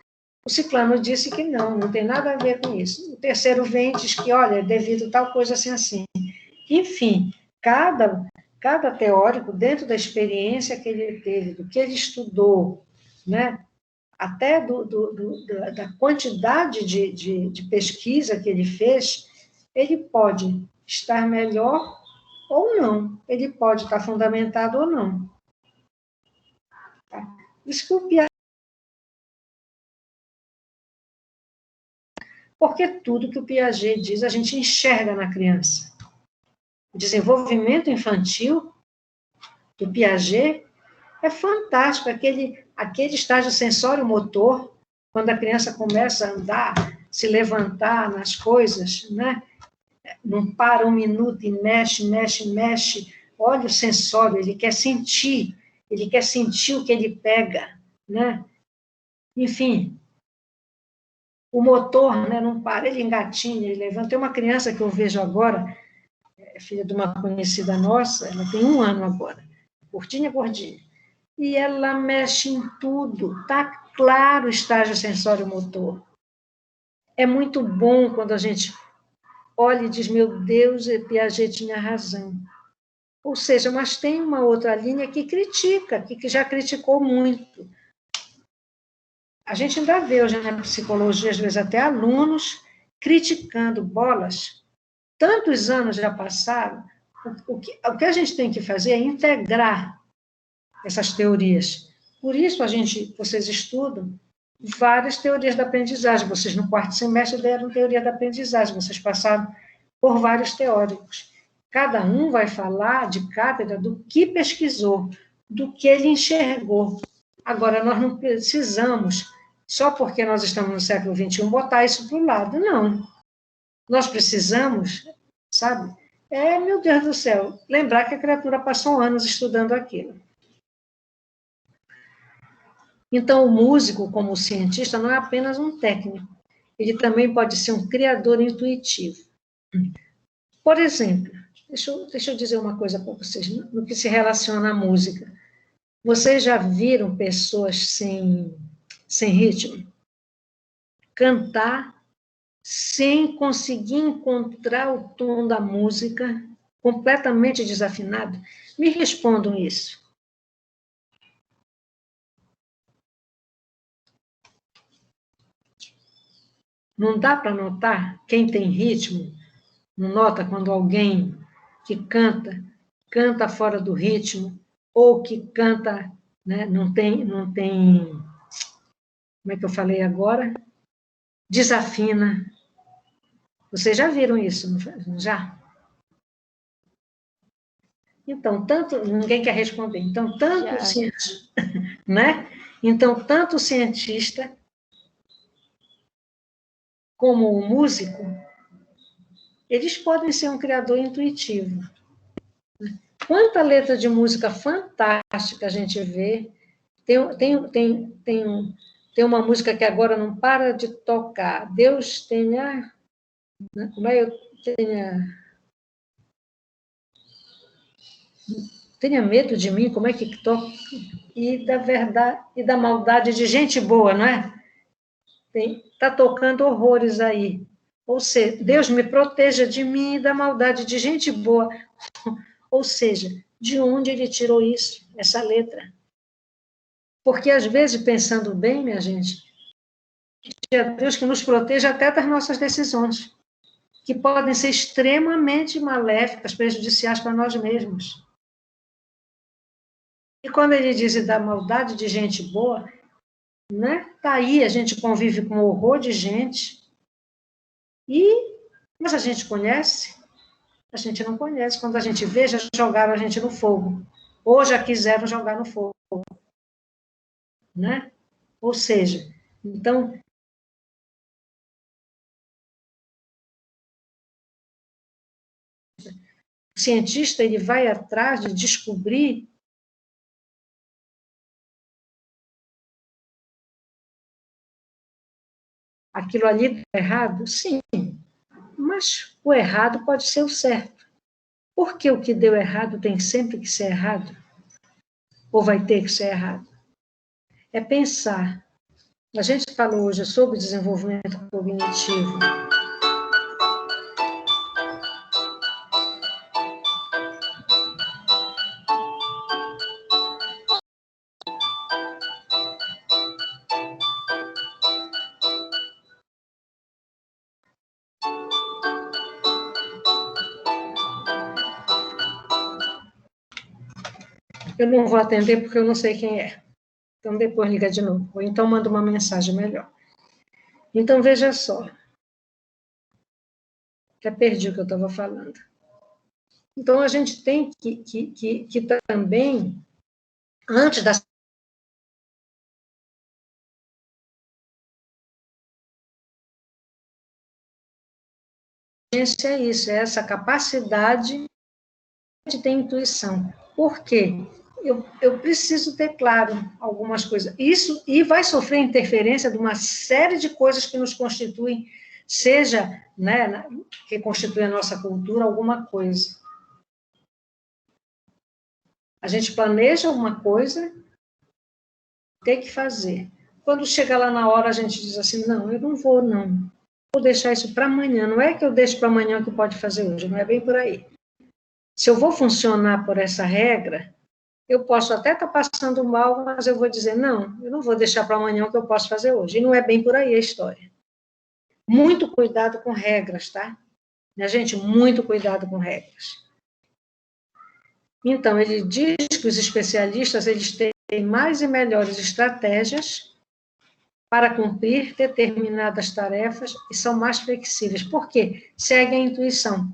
O ciclano disse que não tem nada a ver com isso. O terceiro vem e diz que, olha, é devido a tal coisa assim. Enfim, cada teórico, dentro da experiência que ele teve, do que ele estudou, né, até da quantidade de pesquisa que ele fez, ele pode estar melhor ou não, ele pode estar fundamentado ou não. Diz que o Piaget, porque tudo que o Piaget diz a gente enxerga na criança. O desenvolvimento infantil do Piaget é fantástico, aquele estágio sensório-motor, quando a criança começa a andar, se levantar nas coisas, né? Não para um minuto e mexe, mexe, mexe. Olha o sensório, ele quer sentir o que ele pega, né? Enfim, o motor, né, não para, ele engatinha, ele levanta. Tem uma criança que eu vejo agora, filha de uma conhecida nossa, ela tem 1 ano agora, gordinha, gordinha, e ela mexe em tudo, tá claro o estágio sensório-motor. É muito bom quando a gente olha e diz, meu Deus, Piaget tinha razão. Ou seja, mas tem uma outra linha que critica, que já criticou muito. A gente ainda vê hoje na psicologia, às vezes até alunos, criticando bolas. Tantos anos já passaram, o que a gente tem que fazer é integrar essas teorias. Por isso, vocês estudam várias teorias da aprendizagem. Vocês, no 4º semestre, deram teoria da aprendizagem. Vocês passaram por vários teóricos. Cada um vai falar de cátedra do que pesquisou, do que ele enxergou. Agora, nós não precisamos, só porque nós estamos no século XXI, botar isso para o lado. Não. Nós precisamos, sabe? Meu Deus do céu, lembrar que a criatura passou anos estudando aquilo. Então, o músico, como cientista, não é apenas um técnico. Ele também pode ser um criador intuitivo. Por exemplo, deixa eu dizer uma coisa para vocês, no que se relaciona à música. Vocês já viram pessoas sem ritmo cantar sem conseguir encontrar o tom da música, completamente desafinado? Me respondam isso. Não dá para notar? Quem tem ritmo, não nota quando alguém que canta fora do ritmo, ou que canta, né, não tem, como é que eu falei agora? Desafina. Vocês já viram isso, não já? Então, ninguém quer responder. Então, né? Então, tanto o cientista como o músico, eles podem ser um criador intuitivo. Quanta letra de música fantástica a gente vê. Tem uma música que agora não para de tocar. Deus tenha... Como é? Tenha medo de mim, como é que toca? E da verdade, e da maldade de gente boa, não é? Está tocando horrores aí. Ou seja, Deus me proteja de mim e da maldade de gente boa. Ou seja, de onde ele tirou isso, essa letra? Porque, às vezes, pensando bem, minha gente, é Deus que nos proteja até das nossas decisões, que podem ser extremamente maléficas, prejudiciais para nós mesmos. E quando ele diz da maldade de gente boa, né? Tá aí, a gente convive com um horror de gente, mas a gente conhece? A gente não conhece. Quando a gente vê, já jogaram a gente no fogo. Ou já quiseram jogar no fogo. Né? Ou seja, então, o cientista ele vai atrás de descobrir aquilo ali errado? Sim, mas o errado pode ser o certo. Por que o que deu errado tem sempre que ser errado? Ou vai ter que ser errado? É pensar. A gente falou hoje sobre desenvolvimento cognitivo. Eu não vou atender porque eu não sei quem é. Então, depois liga de novo. Ou então manda uma mensagem melhor. Então, veja só. Até perdi o que eu estava falando. Então, a gente tem que também, antes da ciência, é isso, é essa capacidade de ter intuição. Por quê? Eu preciso ter claro algumas coisas. Isso, e vai sofrer interferência de uma série de coisas que nos constituem, seja, né, que constitui a nossa cultura, alguma coisa. A gente planeja uma coisa, tem que fazer. Quando chega lá na hora, a gente diz assim, não, eu não vou, não. Vou deixar isso para amanhã. Não é que eu deixo para amanhã o que pode fazer hoje, não é bem por aí. Se eu vou funcionar por essa regra, eu posso até estar passando mal, mas eu vou dizer, não, eu não vou deixar para amanhã o que eu posso fazer hoje. E não é bem por aí a história. Muito cuidado com regras, tá? Minha gente, muito cuidado com regras. Então, ele diz que os especialistas, eles têm mais e melhores estratégias para cumprir determinadas tarefas e são mais flexíveis. Por quê? Seguem a intuição.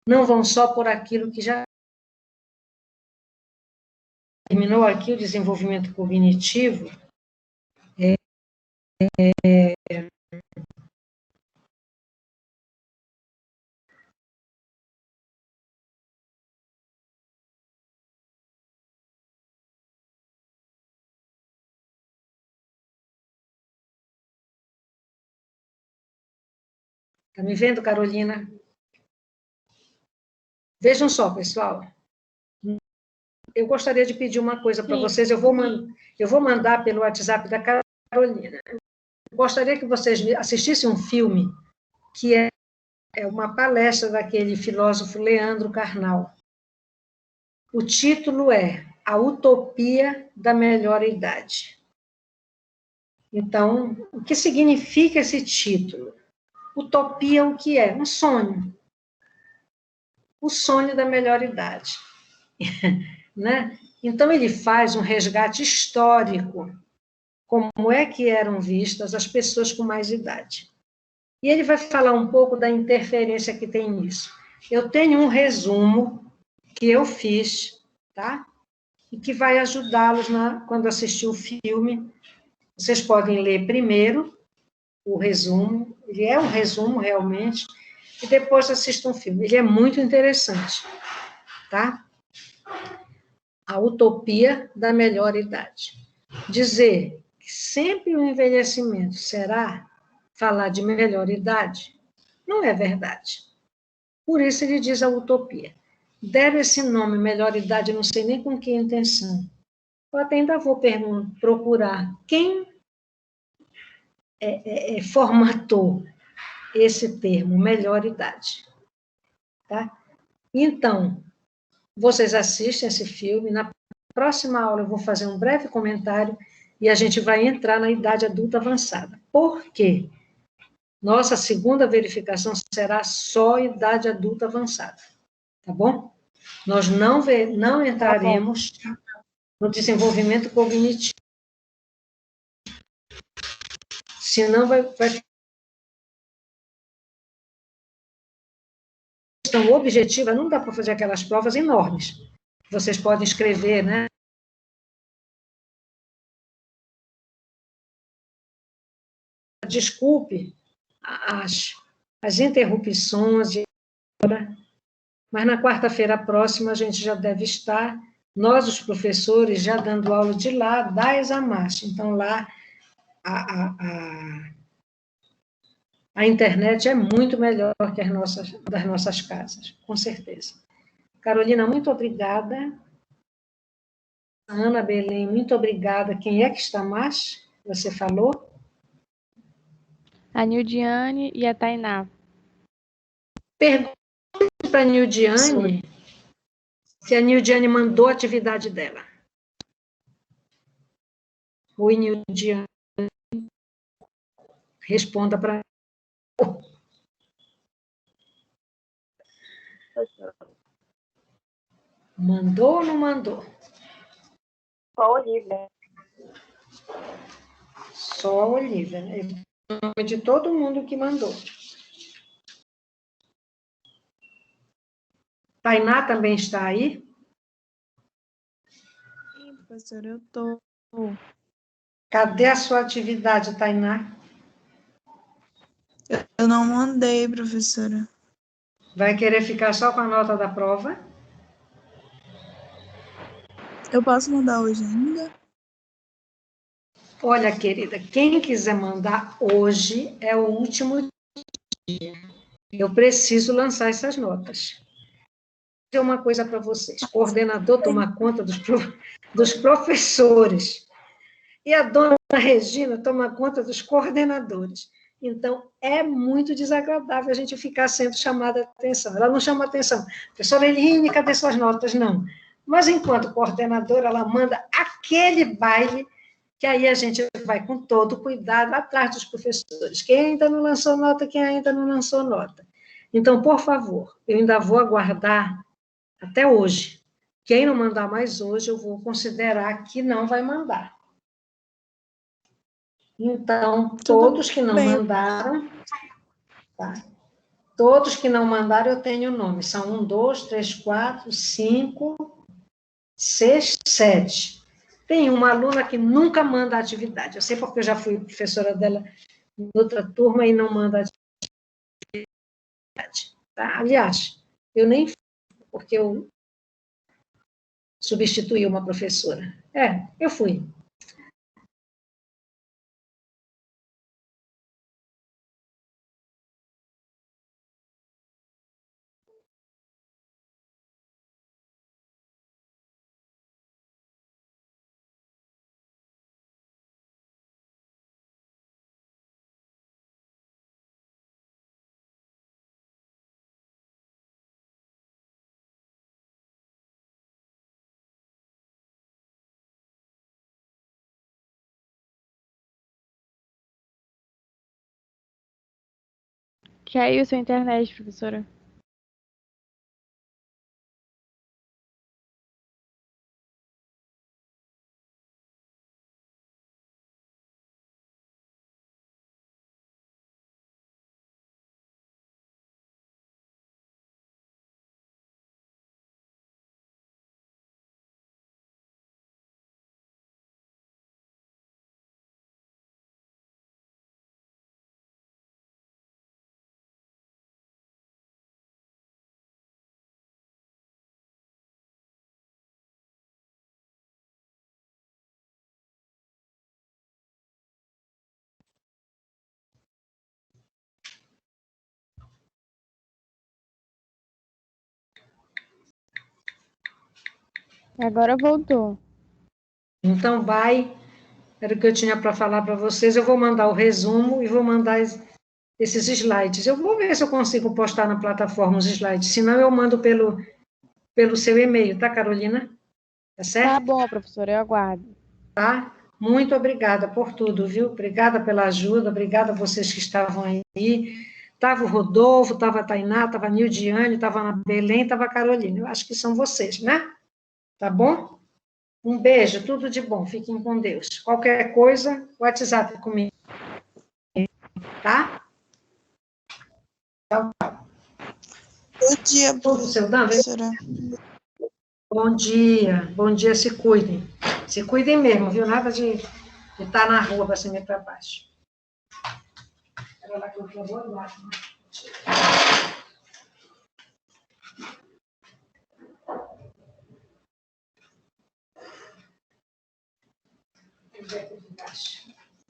Não vão só por aquilo que já terminou aqui o desenvolvimento cognitivo. Está me vendo, Carolina? Vejam só, pessoal. Eu gostaria de pedir uma coisa para vocês. Eu vou mandar pelo WhatsApp da Carolina. Eu gostaria que vocês assistissem um filme que é uma palestra daquele filósofo Leandro Carnal. O título é A Utopia da Melhor Idade. Então, o que significa esse título? Utopia, o que é? Um sonho. O sonho da melhor idade. Né? Então, ele faz um resgate histórico, como é que eram vistas as pessoas com mais idade. E ele vai falar um pouco da interferência que tem nisso. Eu tenho um resumo que eu fiz, tá? E que vai ajudá-los quando assistir o filme. Vocês podem ler primeiro o resumo, ele é um resumo realmente, e depois assistam o filme. Ele é muito interessante, tá? A utopia da melhor idade. Dizer que sempre o envelhecimento será falar de melhor idade não é verdade. Por isso ele diz a utopia. Deram esse nome, melhor idade, não sei nem com que intenção. Eu até ainda vou procurar quem formatou esse termo, melhor idade. Tá? Então, vocês assistem esse filme, na próxima aula eu vou fazer um breve comentário e a gente vai entrar na idade adulta avançada. Por quê? Nossa segunda verificação será só idade adulta avançada, tá bom? Nós não entraremos no desenvolvimento cognitivo. Senão vai questão objetiva, não dá para fazer aquelas provas enormes. Vocês podem escrever, né? Desculpe as interrupções, mas na quarta-feira próxima a gente já deve estar, nós, os professores, já dando aula de lá, da Examarte. Então, lá, a internet é muito melhor que das nossas casas, com certeza. Carolina, muito obrigada. Ana Belém, muito obrigada. Quem é que está mais? Você falou? A Nildiane e a Tainá. Pergunta para a Nildiane se a Nildiane mandou a atividade dela. Oi, Nildiane. Responda para... Mandou ou não mandou? Qual o livro? Só a Olivia, né? Em nome de todo mundo que mandou. Tainá também está aí? Sim, professora, eu tô. Cadê a sua atividade, Tainá? Eu não mandei, professora. Vai querer ficar só com a nota da prova? Eu posso mandar hoje ainda? Olha, querida, quem quiser mandar hoje é o último dia. Eu preciso lançar essas notas. Vou dizer uma coisa para vocês. O coordenador toma conta dos professores. E a dona Regina toma conta dos coordenadores. Então, é muito desagradável a gente ficar sendo chamada a atenção. Ela não chama atenção. Professora Eline, cadê suas notas? Não. Mas, enquanto coordenadora, ela manda aquele baile que aí a gente vai com todo cuidado atrás dos professores. Quem ainda não lançou nota, quem ainda não lançou nota. Então, por favor, eu ainda vou aguardar até hoje. Quem não mandar mais hoje, eu vou considerar que não vai mandar. Então, todos que não mandaram, tá? Todos que não mandaram, eu tenho o nome. São 1, 2, 3, 4, 5, 6, 7. Tem uma aluna que nunca manda atividade. Eu sei porque eu já fui professora dela em outra turma e não manda atividade. Tá? Aliás, eu nem fui, porque eu substituí uma professora. Eu fui. Caiu sua internet, professora. Agora voltou. Então, era o que eu tinha para falar para vocês. Eu vou mandar o resumo e vou mandar esses slides. Eu vou ver se eu consigo postar na plataforma os slides, senão eu mando pelo seu e-mail, tá, Carolina? Tá certo? Tá bom, professora, eu aguardo. Tá? Muito obrigada por tudo, viu? Obrigada pela ajuda, obrigada a vocês que estavam aí. Estava o Rodolfo, estava a Tainá, estava a Nildiane, estava a Belém, estava a Carolina. Eu acho que são vocês, né? Tá bom? Um beijo, tudo de bom. Fiquem com Deus. Qualquer coisa, WhatsApp comigo. Tá? Tchau, tchau. Bom dia, Tudo seu, Dan? professora. Bom dia, se cuidem. Se cuidem mesmo, viu? Nada de estar na rua para cima e para baixo. Era lá que eu vou olhar.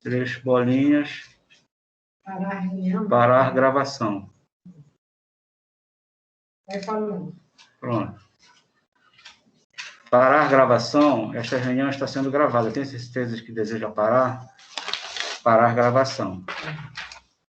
Três bolinhas. Parar a reunião. Parar a gravação. Vai falando. Pronto. Parar a gravação. Esta reunião está sendo gravada. Tem certeza que deseja parar? Parar a gravação.